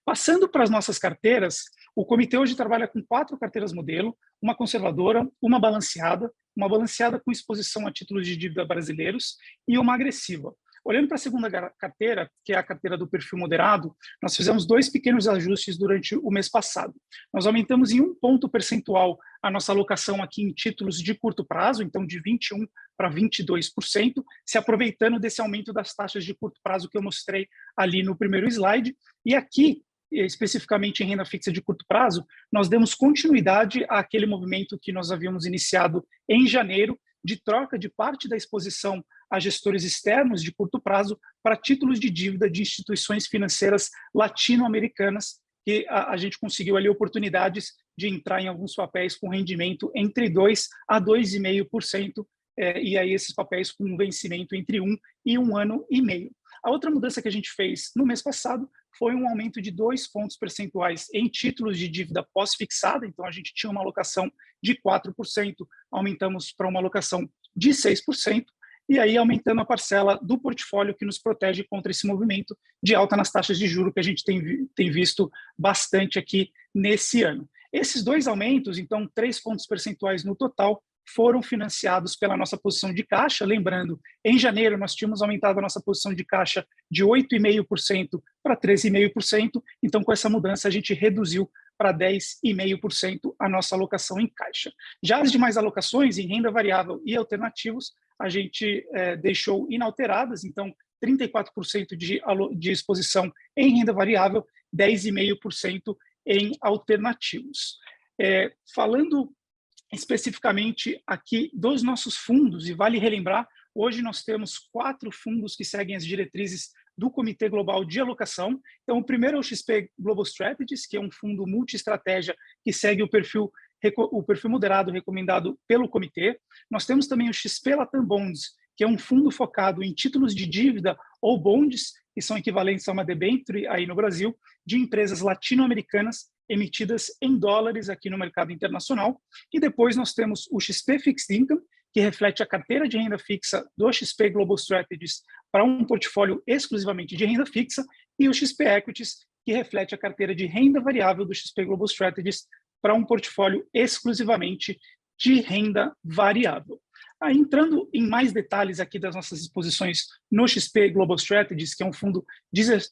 Passando para as nossas carteiras, O comitê hoje trabalha com 4 carteiras modelo, uma conservadora, uma balanceada com exposição a títulos de dívida brasileiros e uma agressiva. Olhando para a segunda carteira, que é a carteira do perfil moderado, nós fizemos 2 pequenos ajustes durante o mês passado. Nós aumentamos em 1 ponto percentual a nossa alocação aqui em títulos de curto prazo, então de 21% para 22%, se aproveitando desse aumento das taxas de curto prazo que eu mostrei ali no primeiro slide. E aqui, especificamente em renda fixa de curto prazo, nós demos continuidade àquele movimento que nós havíamos iniciado em janeiro, de troca de parte da exposição a gestores externos de curto prazo para títulos de dívida de instituições financeiras latino-americanas, que a gente conseguiu ali oportunidades de entrar em alguns papéis com rendimento entre 2% a 2,5%, e aí esses papéis com um vencimento entre 1 e 1 ano e meio. A outra mudança que a gente fez no mês passado foi um aumento de 2 pontos percentuais em títulos de dívida pós-fixada, então a gente tinha uma alocação de 4%, aumentamos para uma alocação de 6%, e aí aumentando a parcela do portfólio que nos protege contra esse movimento de alta nas taxas de juros que a gente tem visto bastante aqui nesse ano. Esses 2 aumentos, então 3 pontos percentuais no total, foram financiados pela nossa posição de caixa. Lembrando, em janeiro nós tínhamos aumentado a nossa posição de caixa de 8,5% para 13,5%, então com essa mudança a gente reduziu para 10,5% a nossa alocação em caixa. Já as demais alocações em renda variável e alternativos, a gente deixou inalteradas, então 34% de exposição em renda variável, 10,5% em alternativos. Falando especificamente aqui dos nossos fundos, e vale relembrar, hoje nós temos 4 fundos que seguem as diretrizes do Comitê Global de Alocação. Então, o primeiro é o XP Global Strategies, que é um fundo multi-estratégia que segue o perfil moderado recomendado pelo comitê. Nós temos também o XP Latam Bonds, que é um fundo focado em títulos de dívida ou bonds, que são equivalentes a uma debenture aí no Brasil, de empresas latino-americanas emitidas em dólares aqui no mercado internacional. E depois nós temos o XP Fixed Income, que reflete a carteira de renda fixa do XP Global Strategies para um portfólio exclusivamente de renda fixa, e o XP Equities, que reflete a carteira de renda variável do XP Global Strategies para um portfólio exclusivamente de renda variável. Entrando em mais detalhes aqui das nossas exposições no XP Global Strategies, que é um fundo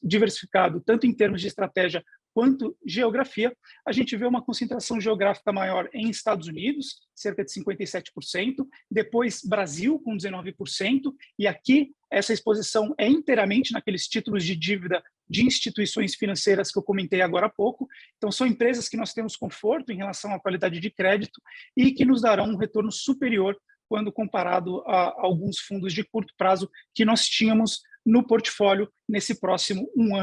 diversificado tanto em termos de estratégia quanto geografia, a gente vê uma concentração geográfica maior em Estados Unidos, cerca de 57%, depois Brasil com 19%, e aqui essa exposição é inteiramente naqueles títulos de dívida de instituições financeiras que eu comentei agora há pouco. Então são empresas que nós temos conforto em relação à qualidade de crédito e que nos darão um retorno superior quando comparado a alguns fundos de curto prazo que nós tínhamos no portfólio nesse próximo 1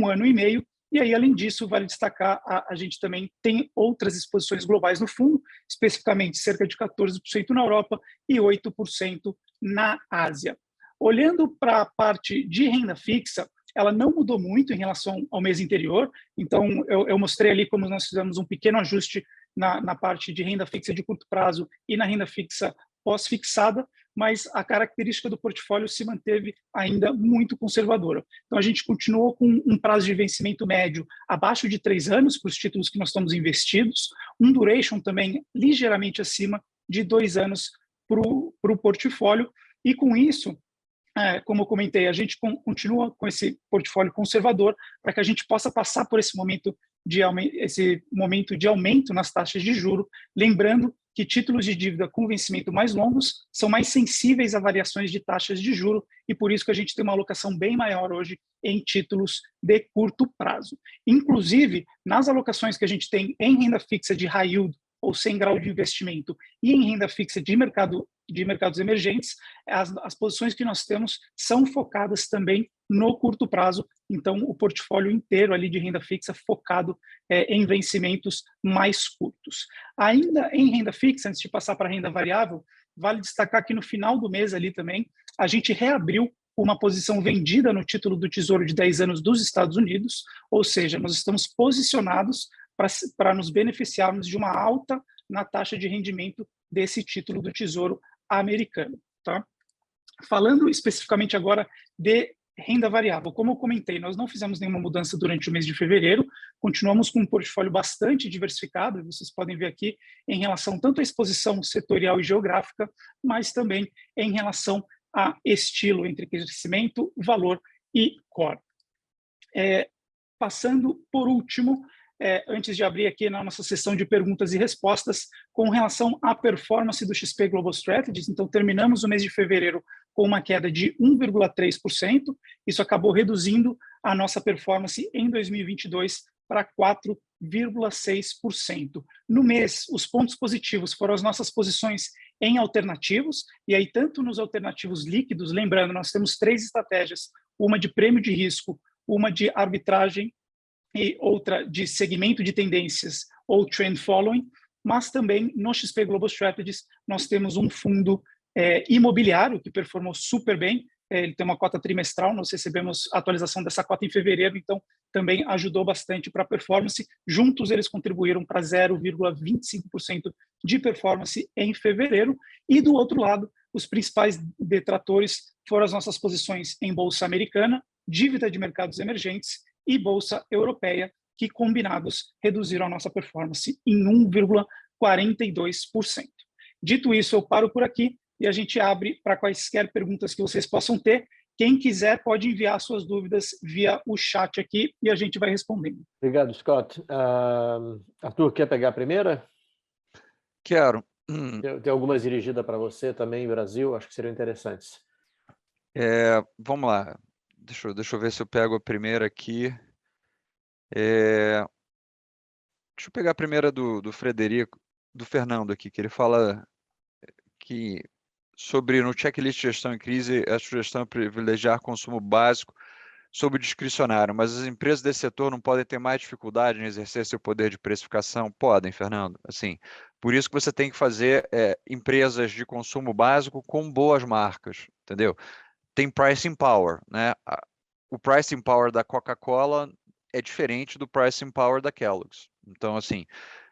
ano e meio. E aí, além disso, vale destacar, a gente também tem outras exposições globais no fundo, especificamente cerca de 14% na Europa e 8% na Ásia. Olhando para a parte de renda fixa, ela não mudou muito em relação ao mês anterior, então eu mostrei ali como nós fizemos um pequeno ajuste na parte de renda fixa de curto prazo e na renda fixa pós-fixada, mas a característica do portfólio se manteve ainda muito conservadora. Então, a gente continuou com um prazo de vencimento médio abaixo de 3 anos para os títulos que nós estamos investidos, um duration também ligeiramente acima de 2 anos para o portfólio, e com isso, como eu comentei, a gente continua com esse portfólio conservador para que a gente possa passar por esse momento de aumento nas taxas de juros, lembrando que títulos de dívida com vencimento mais longos são mais sensíveis a variações de taxas de juros, e por isso que a gente tem uma alocação bem maior hoje em títulos de curto prazo. Inclusive, nas alocações que a gente tem em renda fixa de high yield ou sem grau de investimento e em renda fixa de mercados emergentes, as posições que nós temos são focadas também no curto prazo, então o portfólio inteiro ali de renda fixa focado em vencimentos mais curtos. Ainda em renda fixa, antes de passar para a renda variável, vale destacar que no final do mês ali também, a gente reabriu uma posição vendida no título do Tesouro de 10 anos dos Estados Unidos, ou seja, nós estamos posicionados para nos beneficiarmos de uma alta na taxa de rendimento desse título do Tesouro americano. Tá? Falando especificamente agora de renda variável, como eu comentei, nós não fizemos nenhuma mudança durante o mês de fevereiro, continuamos com um portfólio bastante diversificado, e vocês podem ver aqui em relação tanto à exposição setorial e geográfica, mas também em relação a estilo entre crescimento, valor e core. Passando por último, antes de abrir aqui na nossa sessão de perguntas e respostas, com relação à performance do XP Global Strategies, então terminamos o mês de fevereiro com uma queda de 1,3%, isso acabou reduzindo a nossa performance em 2022 para 4,6%. No mês, os pontos positivos foram as nossas posições em alternativos, e aí tanto nos alternativos líquidos, lembrando, nós temos 3 estratégias, uma de prêmio de risco, uma de arbitragem e outra de segmento de tendências ou trend following, mas também no XP Global Strategies nós temos um fundo imobiliário que performou super bem, ele tem uma cota trimestral, nós recebemos a atualização dessa cota em fevereiro, então também ajudou bastante para a performance, juntos eles contribuíram para 0,25% de performance em fevereiro, e do outro lado, os principais detratores foram as nossas posições em Bolsa Americana, dívida de mercados emergentes e Bolsa Europeia, que combinados reduziram a nossa performance em 1,42%. Dito isso, eu paro por aqui e a gente abre para quaisquer perguntas que vocês possam ter. Quem quiser pode enviar suas dúvidas via o chat aqui e a gente vai respondendo. Obrigado, Scott. Arthur, quer pegar a primeira? Quero. Tem algumas dirigidas para você também, Brasil, acho que seriam interessantes. Vamos lá. Deixa eu ver se eu pego a primeira aqui. Deixa eu pegar a primeira do Fernando aqui, que ele fala que sobre no checklist de gestão em crise, a sugestão é privilegiar consumo básico sobre discricionário, mas as empresas desse setor não podem ter mais dificuldade em exercer seu poder de precificação? Podem, Fernando. Assim, por isso que você tem que fazer empresas de consumo básico com boas marcas, entendeu? Tem pricing power, né? O pricing power da Coca-Cola é diferente do pricing power da Kellogg's. Então, assim,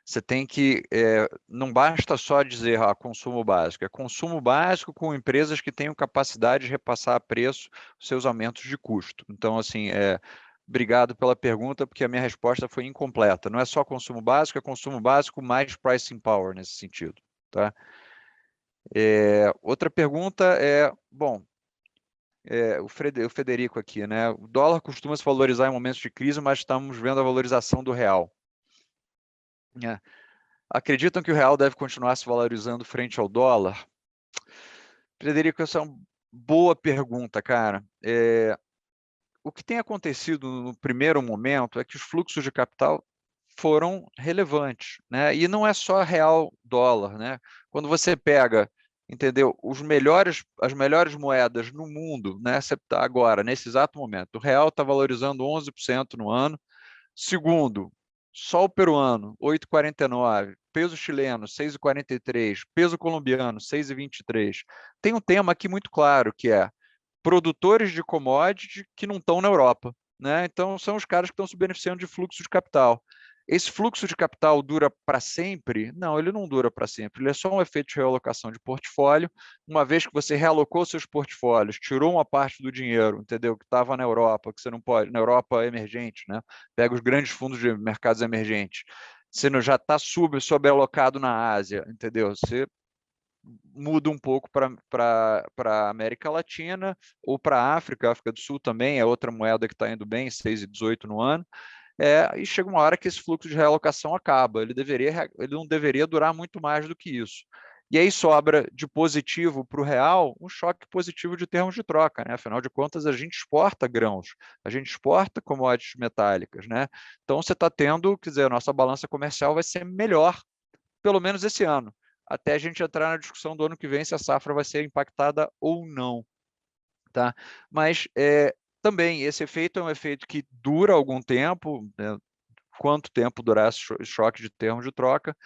você tem que, não basta só dizer consumo básico, é consumo básico com empresas que tenham capacidade de repassar a preço os seus aumentos de custo. Então, assim, obrigado pela pergunta, porque a minha resposta foi incompleta. Não é só consumo básico, é consumo básico mais pricing power nesse sentido, tá? Outra pergunta bom, o Federico aqui, né? O dólar costuma se valorizar em momentos de crise, mas estamos vendo a valorização do real. Acreditam que o real deve continuar se valorizando frente ao dólar? Frederico, essa é uma boa pergunta, cara. O que tem acontecido no primeiro momento é que os fluxos de capital foram relevantes, né? E não é só real dólar, né? Quando você pega, entendeu, as melhores moedas no mundo, né? Você tá agora, nesse exato momento, o real está valorizando 11% no ano. Segundo, sol peruano, 8,49, peso chileno, 6,43, peso colombiano, 6,23. Tem um tema aqui muito claro, que é produtores de commodity que não estão na Europa, né? Então, são os caras que estão se beneficiando de fluxo de capital. Esse fluxo de capital dura para sempre? Não, ele não dura para sempre. Ele é só um efeito de realocação de portfólio. Uma vez que você realocou seus portfólios, tirou uma parte do dinheiro, entendeu? Que estava na Europa, que você não pode, na Europa emergente, né? Pega os grandes fundos de mercados emergentes. Você já está subalocado na Ásia, entendeu? Você muda um pouco para a América Latina ou para a África. A África do Sul também é outra moeda que está indo bem, 6,18 no ano. E chega uma hora que esse fluxo de realocação acaba. Ele não deveria durar muito mais do que isso. E aí sobra de positivo para o real um choque positivo de termos de troca, né? Afinal de contas, a gente exporta grãos, a gente exporta commodities metálicas, né? Então você está tendo, quer dizer, a nossa balança comercial vai ser melhor, pelo menos esse ano, até a gente entrar na discussão do ano que vem se a safra vai ser impactada ou não, tá? Mas também esse efeito é um efeito que dura algum tempo, né? Quanto tempo durar esse choque de termos de troca,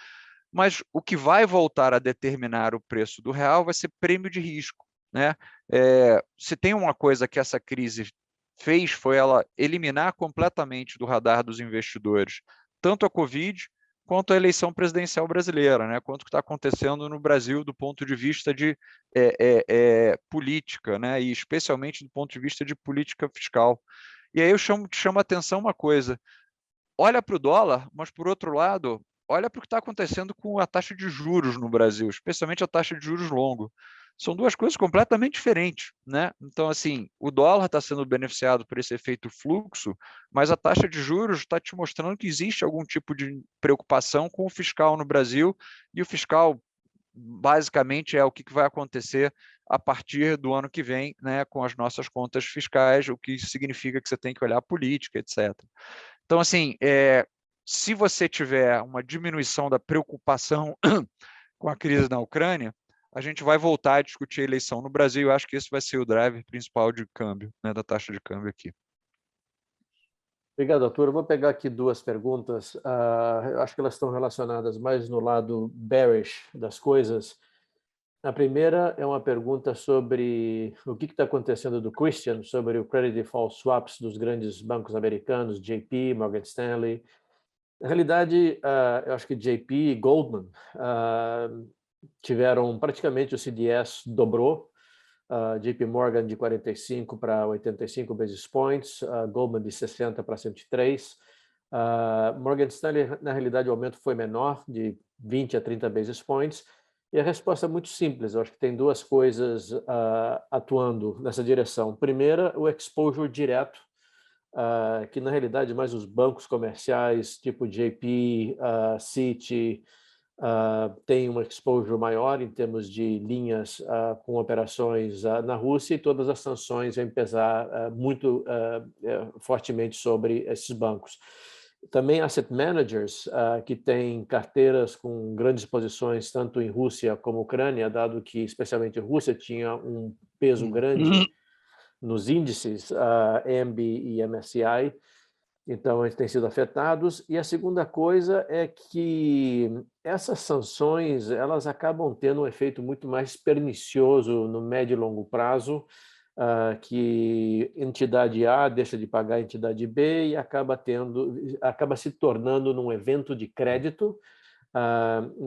mas o que vai voltar a determinar o preço do real vai ser prêmio de risco, né? Se tem uma coisa que essa crise fez, foi ela eliminar completamente do radar dos investidores tanto a Covid quanto à eleição presidencial brasileira, né? Quanto que está acontecendo no Brasil do ponto de vista de política, né? E especialmente do ponto de vista de política fiscal. E aí eu chamo a atenção uma coisa, olha para o dólar, mas por outro lado, olha para o que está acontecendo com a taxa de juros no Brasil, especialmente a taxa de juros longo. São duas coisas completamente diferentes, né? Então, assim, o dólar está sendo beneficiado por esse efeito fluxo, mas a taxa de juros está te mostrando que existe algum tipo de preocupação com o fiscal no Brasil, e o fiscal, basicamente, é o que vai acontecer a partir do ano que vem, né, com as nossas contas fiscais, o que significa que você tem que olhar a política, etc. Então, assim, se você tiver uma diminuição da preocupação com a crise na Ucrânia, a gente vai voltar a discutir a eleição no Brasil. Eu acho que esse vai ser o driver principal de câmbio, né, da taxa de câmbio aqui. Obrigado, Arthur. Eu vou pegar aqui duas perguntas. Eu acho que elas estão relacionadas mais no lado bearish das coisas. A primeira é uma pergunta sobre o que está acontecendo do Christian, sobre o credit default swaps dos grandes bancos americanos, JP, Morgan Stanley. Na realidade, eu acho que JP e Goldman tiveram praticamente o CDS dobrou, JP Morgan de 45 para 85 basis points, Goldman de 60 para 103. Morgan Stanley, na realidade, o aumento foi menor, de 20 a 30 basis points. E a resposta é muito simples. Eu acho que tem duas coisas atuando nessa direção. Primeira, o exposure direto, que na realidade mais os bancos comerciais, tipo JP, Citi, tem um exposure maior em termos de linhas com operações na Rússia, e todas as sanções vão pesar muito fortemente sobre esses bancos. Também asset managers que têm carteiras com grandes posições tanto em Rússia como Ucrânia, dado que especialmente a Rússia tinha um peso grande nos índices EMB e MSCI, então eles têm sido afetados. E a segunda coisa é que essas sanções elas acabam tendo um efeito muito mais pernicioso no médio e longo prazo, que entidade A deixa de pagar a entidade B e acaba se tornando num evento de crédito,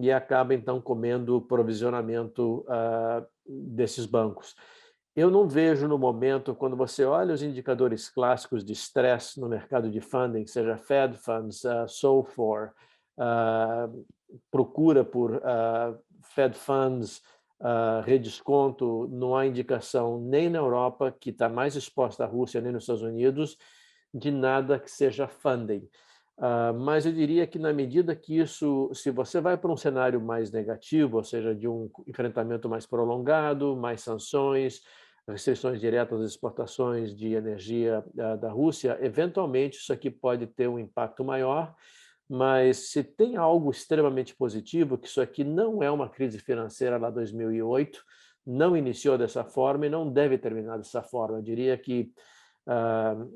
e acaba então comendo o provisionamento desses bancos. Eu não vejo no momento, quando você olha os indicadores clássicos de estresse no mercado de funding, seja Fed Funds, SOFR, procura por Fed Funds, redesconto, não há indicação nem na Europa, que está mais exposta à Rússia, nem nos Estados Unidos, de nada que seja funding. Mas eu diria que na medida que isso, se você vai para um cenário mais negativo, ou seja, de um enfrentamento mais prolongado, mais sanções, restrições diretas às exportações de energia da Rússia, eventualmente isso aqui pode ter um impacto maior, mas se tem algo extremamente positivo, que isso aqui não é uma crise financeira lá 2008, não iniciou dessa forma e não deve terminar dessa forma. Eu diria que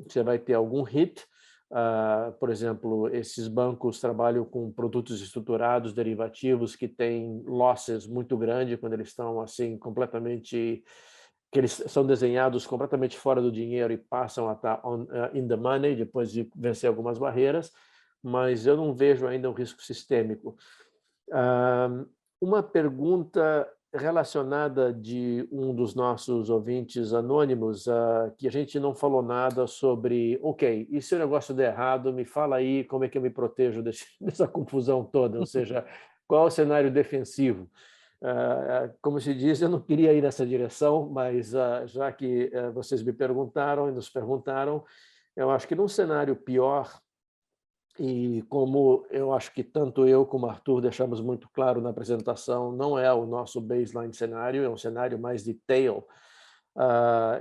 você vai ter algum hit. Por exemplo, esses bancos trabalham com produtos estruturados, derivativos, que têm losses muito grandes quando eles estão assim completamente, que eles são desenhados completamente fora do dinheiro e passam a estar in the money depois de vencer algumas barreiras, mas eu não vejo ainda um risco sistêmico. Uma pergunta relacionada de um dos nossos ouvintes anônimos, que a gente não falou nada sobre, ok, e se o negócio der errado, me fala aí como é que eu me protejo dessa confusão toda, ou seja, qual é o cenário defensivo? Como se diz, eu não queria ir nessa direção, mas já que vocês me perguntaram e nos perguntaram, eu acho que num cenário pior, e como eu acho que tanto eu como Arthur deixamos muito claro na apresentação, não é o nosso baseline cenário, é um cenário mais de tail.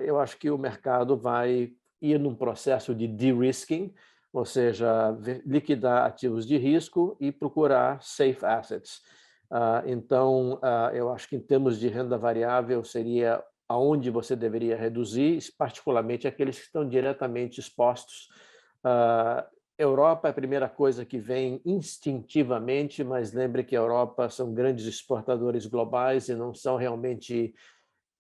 Eu acho que o mercado vai ir num processo de de-risking, ou seja, liquidar ativos de risco e procurar safe assets. Então, eu acho que em termos de renda variável seria aonde você deveria reduzir, particularmente aqueles que estão diretamente expostos. Europa é a primeira coisa que vem instintivamente, mas lembre que a Europa são grandes exportadores globais e não são realmente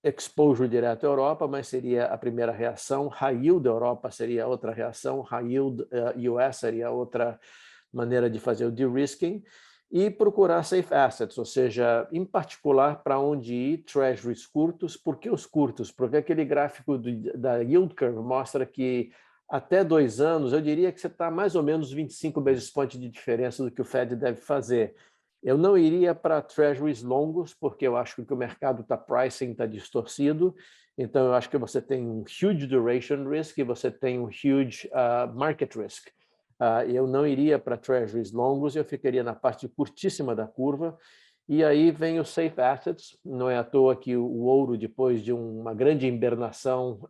exposure direto à Europa, mas seria a primeira reação. High yield da Europa seria outra reação, high yield US seria outra maneira de fazer o de-risking, e procurar safe assets, ou seja, em particular, para onde ir treasuries curtos. Por que os curtos? Porque aquele gráfico da yield curve mostra que até 2 anos, eu diria que você está mais ou menos 25 basis points de diferença do que o Fed deve fazer. Eu não iria para treasuries longos, porque eu acho que o mercado está pricing, está distorcido. Então, eu acho que você tem um huge duration risk e você tem um huge market risk. Eu não iria para treasuries longos, eu ficaria na parte curtíssima da curva. E aí vem os safe assets. Não é à toa que o ouro, depois de uma grande hibernação,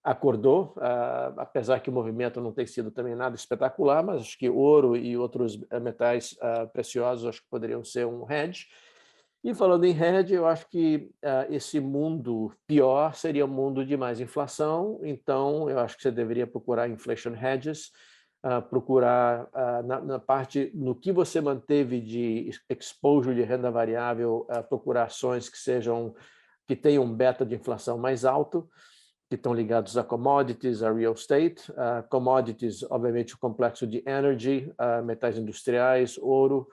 acordou, apesar que o movimento não tem sido também nada espetacular, mas acho que ouro e outros metais preciosos acho que poderiam ser um hedge. E falando em hedge, eu acho que esse mundo pior seria um mundo de mais inflação, então eu acho que você deveria procurar inflation hedges, procurar na parte, no que você manteve de exposure de renda variável, procurar ações que tenham um beta de inflação mais alto, que estão ligados a commodities, a real estate. Commodities, obviamente, o complexo de energy, metais industriais, ouro,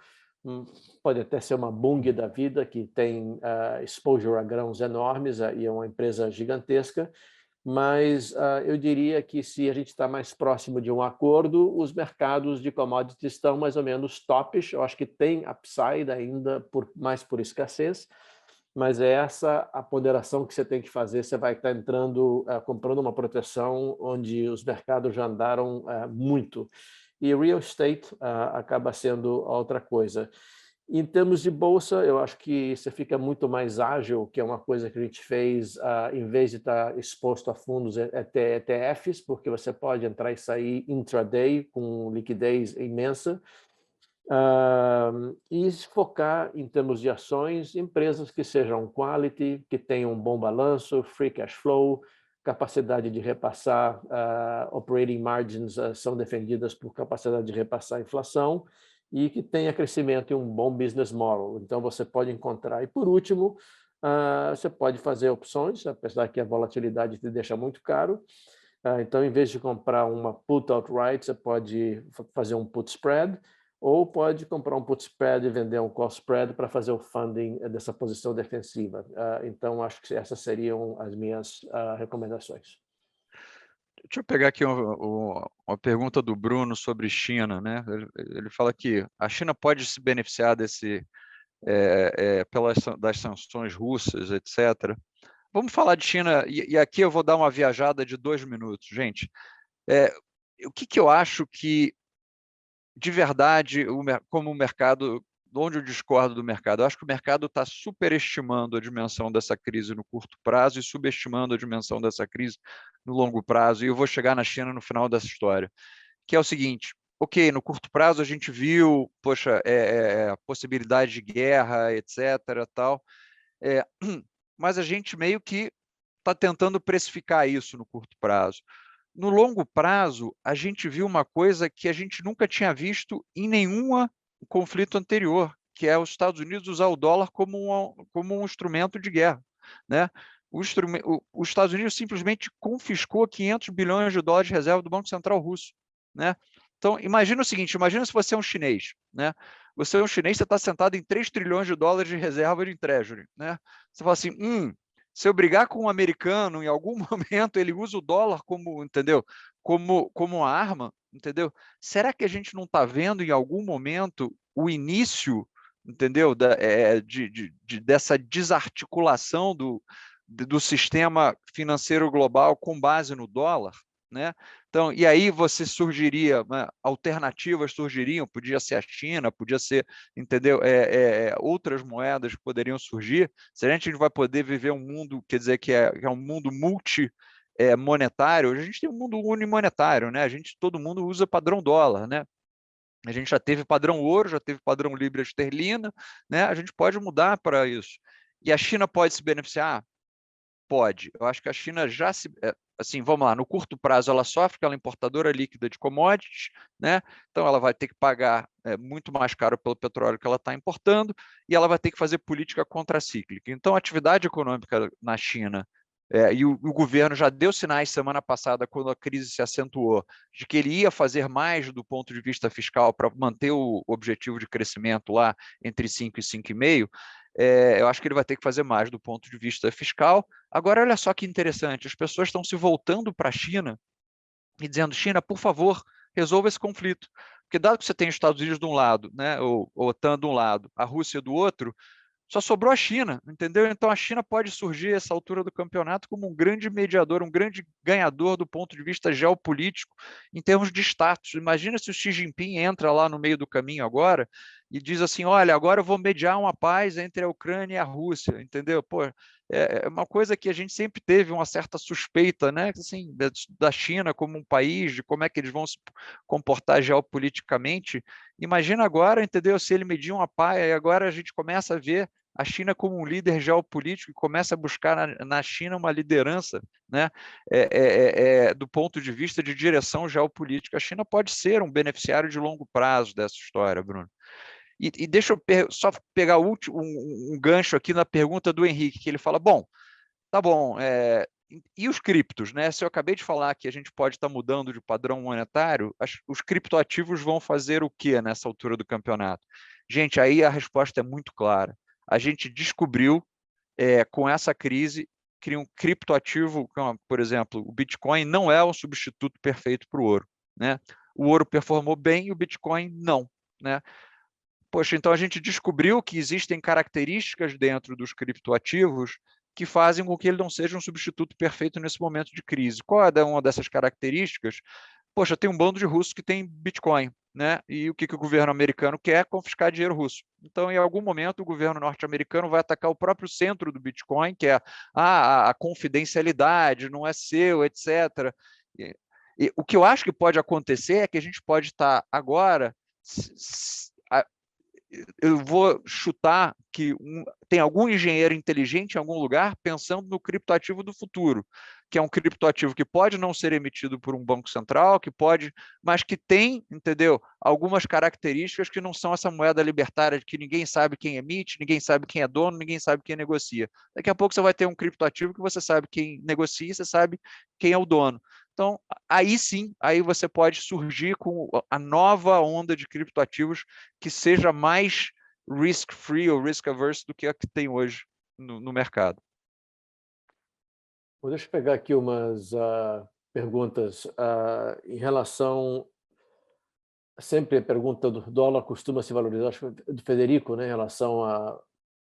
pode até ser uma Bunge da vida, que tem exposure a grãos enormes e é uma empresa gigantesca, mas eu diria que se a gente está mais próximo de um acordo, os mercados de commodities estão mais ou menos topish. Eu acho que tem upside ainda, mais por escassez, mas é essa a ponderação que você tem que fazer. Você vai estar entrando, comprando uma proteção onde os mercados já andaram muito. E real estate acaba sendo outra coisa. Em termos de bolsa, eu acho que você fica muito mais ágil, que é uma coisa que a gente fez, em vez de estar exposto a fundos ETFs, porque você pode entrar e sair intraday com liquidez imensa. E focar, em termos de ações, empresas que sejam quality, que tenham um bom balanço, free cash flow, capacidade de repassar, operating margins são defendidas por capacidade de repassar a inflação, e que tenha crescimento e um bom business model. Então, você pode encontrar. E, por último, você pode fazer opções, apesar que a volatilidade te deixa muito caro. Então, em vez de comprar uma put outright, você pode fazer um put spread, ou pode comprar um put spread e vender um call spread para fazer o funding dessa posição defensiva. Então, acho que essas seriam as minhas recomendações. Deixa eu pegar aqui uma pergunta do Bruno sobre China, né? Ele fala que a China pode se beneficiar das sanções russas, etc. Vamos falar de China, e aqui eu vou dar uma viajada de 2 minutos. Gente, o que eu acho que, de verdade, como o mercado, onde eu discordo do mercado, eu acho que o mercado está superestimando a dimensão dessa crise no curto prazo e subestimando a dimensão dessa crise no longo prazo, e eu vou chegar na China no final dessa história, que é o seguinte: ok, no curto prazo a gente viu, poxa, possibilidade de guerra, etc., tal, mas a gente meio que está tentando precificar isso no curto prazo. No longo prazo, a gente viu uma coisa que a gente nunca tinha visto em nenhum conflito anterior, que é os Estados Unidos usar o dólar como um instrumento de guerra, né? Os Estados Unidos simplesmente confiscou 500 bilhões de dólares de reserva do Banco Central russo, né? Então, imagina o seguinte: imagina se você é um chinês, né? Você é um chinês, você está sentado em 3 trilhões de dólares de reserva de treasury, né? Você fala assim, se eu brigar com um americano, em algum momento ele usa o dólar como, entendeu? Como arma, entendeu? Será que a gente não está vendo em algum momento o início, entendeu? Dessa desarticulação do sistema financeiro global com base no dólar, né? Então, e aí você surgiria, né, alternativas surgiriam, podia ser a China, podia ser, entendeu? Outras moedas que poderiam surgir. Se a gente vai poder viver um mundo, quer dizer, que é um mundo monetário, hoje a gente tem um mundo unimonetário, né? Todo mundo usa padrão dólar, né? A gente já teve padrão ouro, já teve padrão libra esterlina, né? A gente pode mudar para isso. E a China pode se beneficiar? Pode. Eu acho que a China já assim, vamos lá, no curto prazo ela sofre, porque ela é importadora líquida de commodities, né? Então ela vai ter que pagar muito mais caro pelo petróleo que ela está importando, e ela vai ter que fazer política contracíclica. Então a atividade econômica na China E o governo já deu sinais semana passada, quando a crise se acentuou, de que ele ia fazer mais do ponto de vista fiscal para manter o objetivo de crescimento lá entre 5 e 5,5. Eu acho que ele vai ter que fazer mais do ponto de vista fiscal. Agora, olha só que interessante, as pessoas estão se voltando para a China e dizendo: China, por favor, resolva esse conflito. Porque dado que você tem os Estados Unidos de um lado, né, ou OTAN de um lado, a Rússia do outro, só sobrou a China, entendeu? Então a China pode surgir a essa altura do campeonato como um grande mediador, um grande ganhador do ponto de vista geopolítico, em termos de status. Imagina se o Xi Jinping entra lá no meio do caminho agora e diz assim: olha, agora eu vou mediar uma paz entre a Ucrânia e a Rússia, entendeu? Pô, é uma coisa que a gente sempre teve uma certa suspeita, né? Assim, da China como um país, de como é que eles vão se comportar geopoliticamente. Imagina agora, entendeu? Se ele medir uma paz, e agora a gente começa a ver a China como um líder geopolítico e começa a buscar na China uma liderança, né, do ponto de vista de direção geopolítica. A China pode ser um beneficiário de longo prazo dessa história, Bruno. E deixa eu só pegar um gancho aqui na pergunta do Henrique, que ele fala: bom, tá bom, e os criptos, né? Se eu acabei de falar que a gente pode estar mudando de padrão monetário, os criptoativos vão fazer o que nessa altura do campeonato? Gente, aí a resposta é muito clara. A gente descobriu, com essa crise, que um criptoativo, por exemplo, o Bitcoin não é um substituto perfeito para o ouro, né? O ouro performou bem e o Bitcoin não, né? Poxa, então a gente descobriu que existem características dentro dos criptoativos que fazem com que ele não seja um substituto perfeito nesse momento de crise. Qual é uma dessas características? Poxa, tem um bando de russos que tem Bitcoin, né? E o que o governo americano quer? Confiscar dinheiro russo. Então, em algum momento, o governo norte-americano vai atacar o próprio centro do Bitcoin, que é a confidencialidade, não é seu, etc. E o que eu acho que pode acontecer é que a gente pode estar agora... Eu vou chutar que tem algum engenheiro inteligente em algum lugar pensando no criptoativo do futuro, que é um criptoativo que pode não ser emitido por um banco central, que pode, mas que tem, entendeu, algumas características que não são essa moeda libertária de que ninguém sabe quem emite, ninguém sabe quem é dono, ninguém sabe quem negocia. Daqui a pouco você vai ter um criptoativo que você sabe quem negocia, você sabe quem é o dono. Então, aí sim, aí você pode surgir com a nova onda de criptoativos que seja mais risk-free ou risk-averse do que a que tem hoje no mercado. Deixa eu pegar aqui umas perguntas em relação... Sempre a pergunta do dólar costuma se valorizar, acho que do Federico, né, em relação à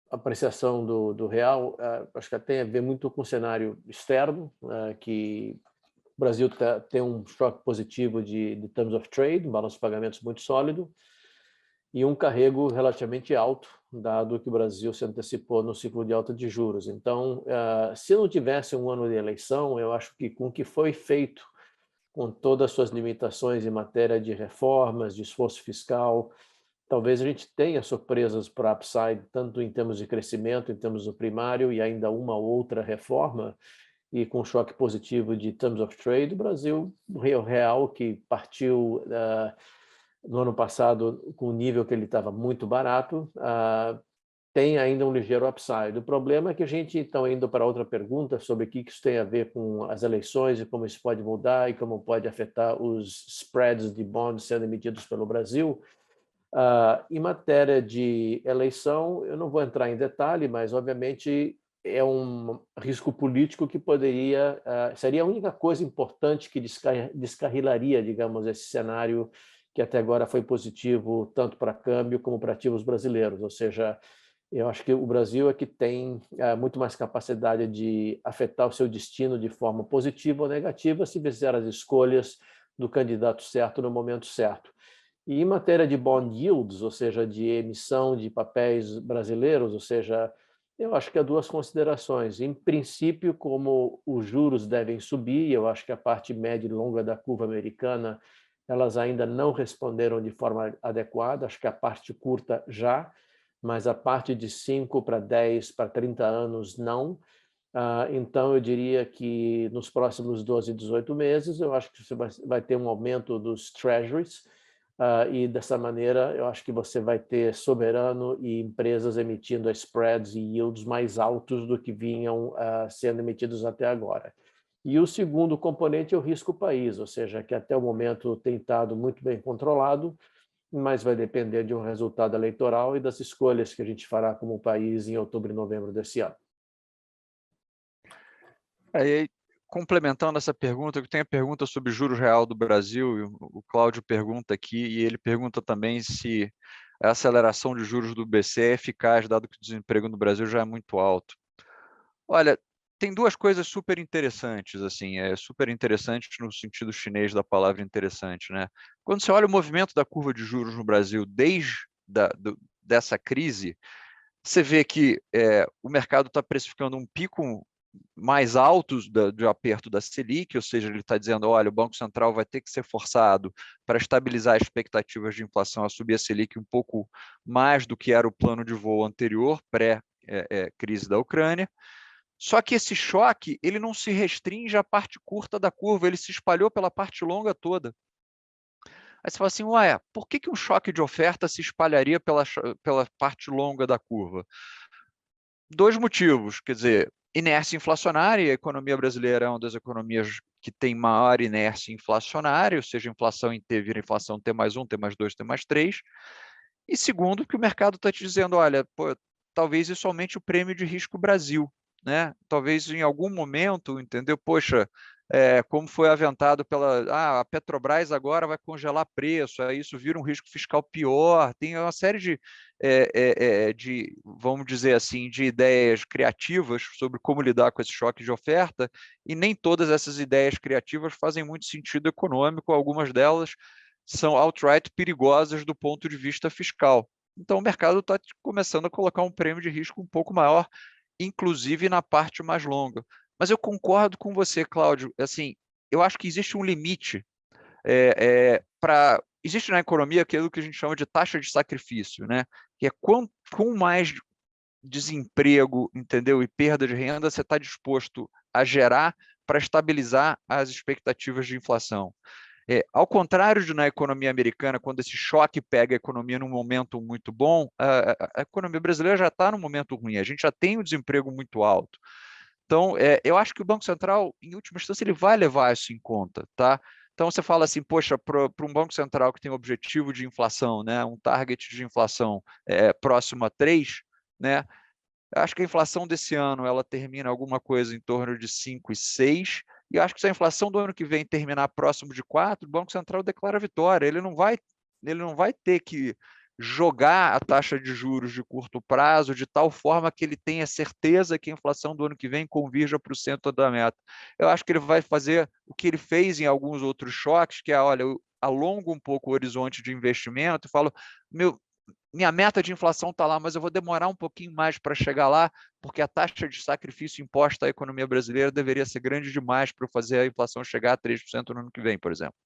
apreciação do real. Acho que tem a ver muito com o cenário externo, que o Brasil tem um choque positivo de terms of trade, um balanço de pagamentos muito sólido, e um carrego relativamente alto, dado que o Brasil se antecipou no ciclo de alta de juros. Então, se não tivesse um ano de eleição, eu acho que com o que foi feito, com todas as suas limitações em matéria de reformas, de esforço fiscal, talvez a gente tenha surpresas para upside, tanto em termos de crescimento, em termos do primário, e ainda uma outra reforma, e com choque positivo de terms of trade, o Brasil, o real que partiu no ano passado com o nível que ele estava muito barato, tem ainda um ligeiro upside. O problema é que a gente, então, indo para outra pergunta sobre o que isso tem a ver com as eleições e como isso pode mudar e como pode afetar os spreads de bonds sendo emitidos pelo Brasil. Em matéria de eleição, eu não vou entrar em detalhe, mas, obviamente, é um risco político que poderia... seria a única coisa importante que descarrilaria, digamos, esse cenário que até agora foi positivo tanto para câmbio como para ativos brasileiros. Ou seja, eu acho que o Brasil é que tem muito mais capacidade de afetar o seu destino de forma positiva ou negativa se fizer as escolhas do candidato certo no momento certo. E em matéria de bond yields, ou seja, de emissão de papéis brasileiros, ou seja, eu acho que há duas considerações. Em princípio, como os juros devem subir, eu acho que a parte média e longa da curva americana, elas ainda não responderam de forma adequada, acho que a parte curta já, mas a parte de 5 para 10 para 30 anos não. Então, eu diria que nos próximos 12, 18 meses, eu acho que você vai ter um aumento dos treasuries, e dessa maneira eu acho que você vai ter soberano e empresas emitindo spreads e yields mais altos do que vinham sendo emitidos até agora. E o segundo componente é o risco país, ou seja, que até o momento tem estado muito bem controlado, mas vai depender de um resultado eleitoral e das escolhas que a gente fará como país em outubro e novembro desse ano. Aí, complementando essa pergunta, eu tenho a pergunta sobre juros real do Brasil, e o Cláudio pergunta aqui, e ele pergunta também se a aceleração de juros do BCE é eficaz, dado que o desemprego no Brasil já é muito alto. Olha, tem duas coisas super interessantes, assim, super interessante no sentido chinês da palavra interessante, né? Quando você olha o movimento da curva de juros no Brasil desde dessa crise, você vê que o mercado está precificando um pico mais altos do aperto da Selic, ou seja, ele está dizendo, olha, o Banco Central vai ter que ser forçado para estabilizar as expectativas de inflação a subir a Selic um pouco mais do que era o plano de voo anterior, pré-crise da Ucrânia. Só que esse choque, ele não se restringe à parte curta da curva, ele se espalhou pela parte longa toda. Aí você fala assim, ué, por que um choque de oferta se espalharia pela parte longa da curva? Dois motivos, quer dizer, inércia inflacionária, e a economia brasileira é uma das economias que tem maior inércia inflacionária, ou seja, inflação em T vira inflação T mais 1, T mais 2, T mais 3. E segundo, que o mercado está te dizendo, olha, pô, talvez isso aumente o prêmio de risco Brasil, né? Talvez em algum momento, entendeu? Poxa, como foi aventado a Petrobras agora vai congelar preço, aí isso vira um risco fiscal pior, tem uma série de, vamos dizer assim, de ideias criativas sobre como lidar com esse choque de oferta, e nem todas essas ideias criativas fazem muito sentido econômico, algumas delas são outright perigosas do ponto de vista fiscal. Então, o mercado está começando a colocar um prêmio de risco um pouco maior, inclusive na parte mais longa. Mas eu concordo com você, Cláudio. Assim, eu acho que existe um limite existe na economia aquilo que a gente chama de taxa de sacrifício, né? Que é quanto mais desemprego, entendeu, e perda de renda você está disposto a gerar para estabilizar as expectativas de inflação. Ao contrário de na economia americana, quando esse choque pega a economia num momento muito bom, a economia brasileira já está num momento ruim, a gente já tem um desemprego muito alto. Então, eu acho que o Banco Central, em última instância, ele vai levar isso em conta, tá? Então, você fala assim, poxa, para um Banco Central que tem um objetivo de inflação, né, um target de inflação próximo a 3, né, acho que a inflação desse ano ela termina alguma coisa em torno de 5,6, e acho que se a inflação do ano que vem terminar próximo de 4, o Banco Central declara vitória. Ele não vai ter que jogar a taxa de juros de curto prazo de tal forma que ele tenha certeza que a inflação do ano que vem convirja para o centro da meta. Eu acho que ele vai fazer o que ele fez em alguns outros choques, que é, olha, eu alongo um pouco o horizonte de investimento e falo, minha meta de inflação está lá, mas eu vou demorar um pouquinho mais para chegar lá, porque a taxa de sacrifício imposta à economia brasileira deveria ser grande demais para fazer a inflação chegar a 3% no ano que vem, por exemplo.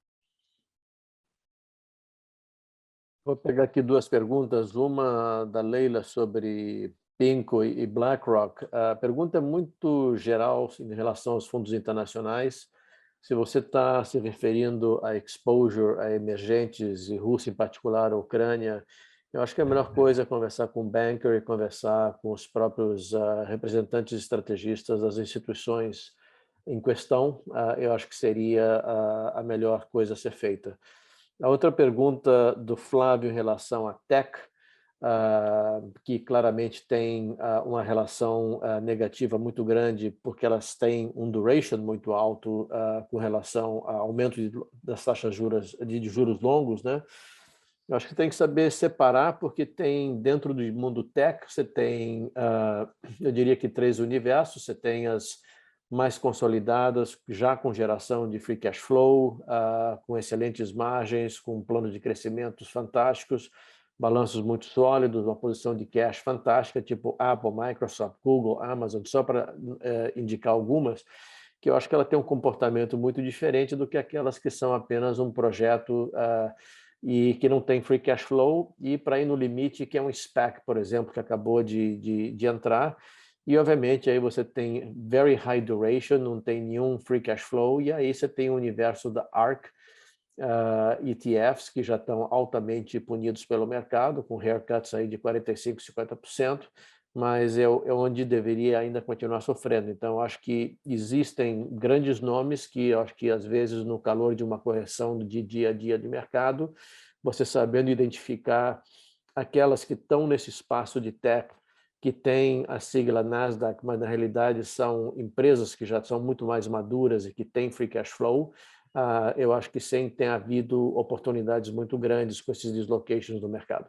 Vou pegar aqui duas perguntas, uma da Leila sobre PINCO e BlackRock. A pergunta é muito geral em relação aos fundos internacionais. Se você está se referindo a exposure a emergentes, e Rússia em particular, a Ucrânia, eu acho que a melhor coisa é conversar com o banker e conversar com os próprios representantes estrategistas das instituições em questão. Eu acho que seria a melhor coisa a ser feita. A outra pergunta do Flávio em relação à tech, que claramente tem uma relação negativa muito grande, porque elas têm um duration muito alto com relação ao aumento das taxas de juros longos, né? Eu acho que tem que saber separar, porque tem, dentro do mundo tech, você tem, eu diria que 3 universos. Você tem as mais consolidadas, já com geração de free cash flow, com excelentes margens, com um plano de crescimentos fantásticos, balanços muito sólidos, uma posição de cash fantástica, tipo Apple, Microsoft, Google, Amazon, só para indicar algumas, que eu acho que ela tem um comportamento muito diferente do que aquelas que são apenas um projeto e que não tem free cash flow, e para ir no limite, que é um SPAC, por exemplo, que acabou de entrar. E, obviamente, aí você tem very high duration, não tem nenhum free cash flow, e aí você tem o universo da ARK, ETFs que já estão altamente punidos pelo mercado, com haircuts aí de 45%, 50%, mas é onde deveria ainda continuar sofrendo. Então, acho que existem grandes nomes que, acho que às vezes, no calor de uma correção de dia a dia de mercado, você sabendo identificar aquelas que estão nesse espaço de tech, que tem a sigla Nasdaq, mas na realidade são empresas que já são muito mais maduras e que têm free cash flow, eu acho que sim, tem havido oportunidades muito grandes com esses dislocations do mercado.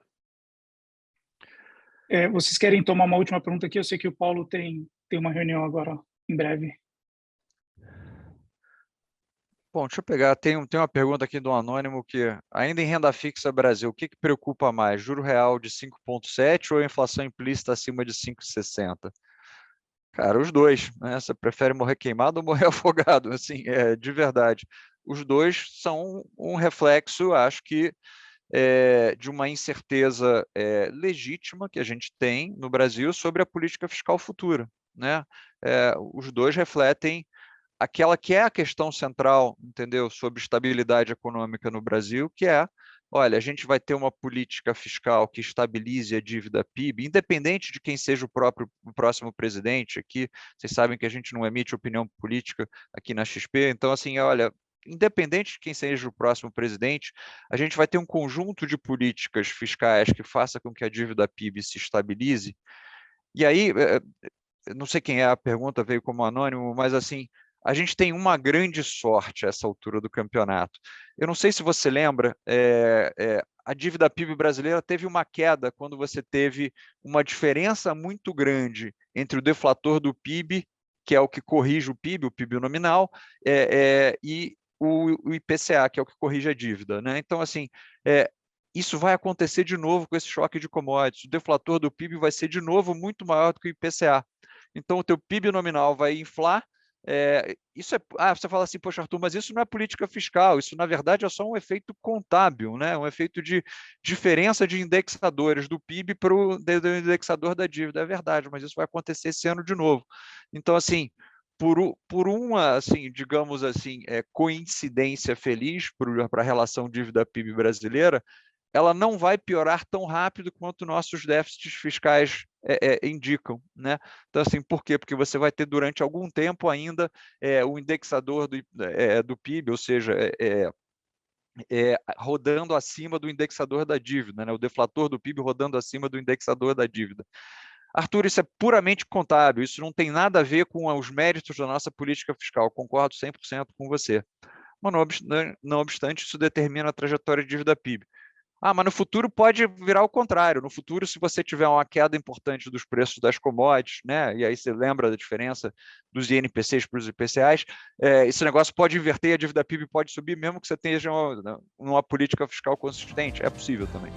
Vocês querem tomar uma última pergunta aqui? Eu sei que o Paulo tem uma reunião agora, em breve. Bom, deixa eu pegar, tem uma pergunta aqui do anônimo que, ainda em renda fixa Brasil, o que preocupa mais, juro real de 5,7 ou inflação implícita acima de 5,60? Cara, os dois, né? Você prefere morrer queimado ou morrer afogado? Assim, de verdade. Os dois são um reflexo, acho que, de uma incerteza legítima que a gente tem no Brasil sobre a política fiscal futura, né? Os dois refletem aquela que é a questão central, entendeu, sobre estabilidade econômica no Brasil, que é, olha, a gente vai ter uma política fiscal que estabilize a dívida PIB, independente de quem seja o próximo presidente. Aqui, vocês sabem que a gente não emite opinião política aqui na XP, então, assim, olha, independente de quem seja o próximo presidente, a gente vai ter um conjunto de políticas fiscais que faça com que a dívida PIB se estabilize. E aí, não sei quem é a pergunta, veio como anônimo, mas assim, a gente tem uma grande sorte a essa altura do campeonato. Eu não sei se você lembra, a dívida PIB brasileira teve uma queda quando você teve uma diferença muito grande entre o deflator do PIB, que é o que corrige o PIB nominal, e o IPCA, que é o que corrige a dívida, né? Então, assim, isso vai acontecer de novo com esse choque de commodities. O deflator do PIB vai ser de novo muito maior do que o IPCA. Então, o teu PIB nominal vai inflar. Você fala assim, poxa, Arthur, mas isso não é política fiscal, isso na verdade é só um efeito contábil, né? Um efeito de diferença de indexadores do PIB para o indexador da dívida. É verdade, mas isso vai acontecer esse ano de novo. Então, assim, por uma, assim, digamos assim, coincidência feliz para a relação dívida-PIB brasileira, ela não vai piorar tão rápido quanto nossos déficits fiscais indicam, né? Então, assim, por quê? Porque você vai ter durante algum tempo ainda o indexador do PIB, ou seja, rodando acima do indexador da dívida, né? O deflator do PIB rodando acima do indexador da dívida. Arthur, isso é puramente contábil, isso não tem nada a ver com os méritos da nossa política fiscal, concordo 100% com você. Mas não obstante, isso determina a trajetória de dívida PIB. Mas no futuro pode virar o contrário. No futuro, se você tiver uma queda importante dos preços das commodities, né, e aí você lembra da diferença dos INPCs para os IPCAs, esse negócio pode inverter, a dívida PIB pode subir, mesmo que você tenha uma política fiscal consistente. É possível também.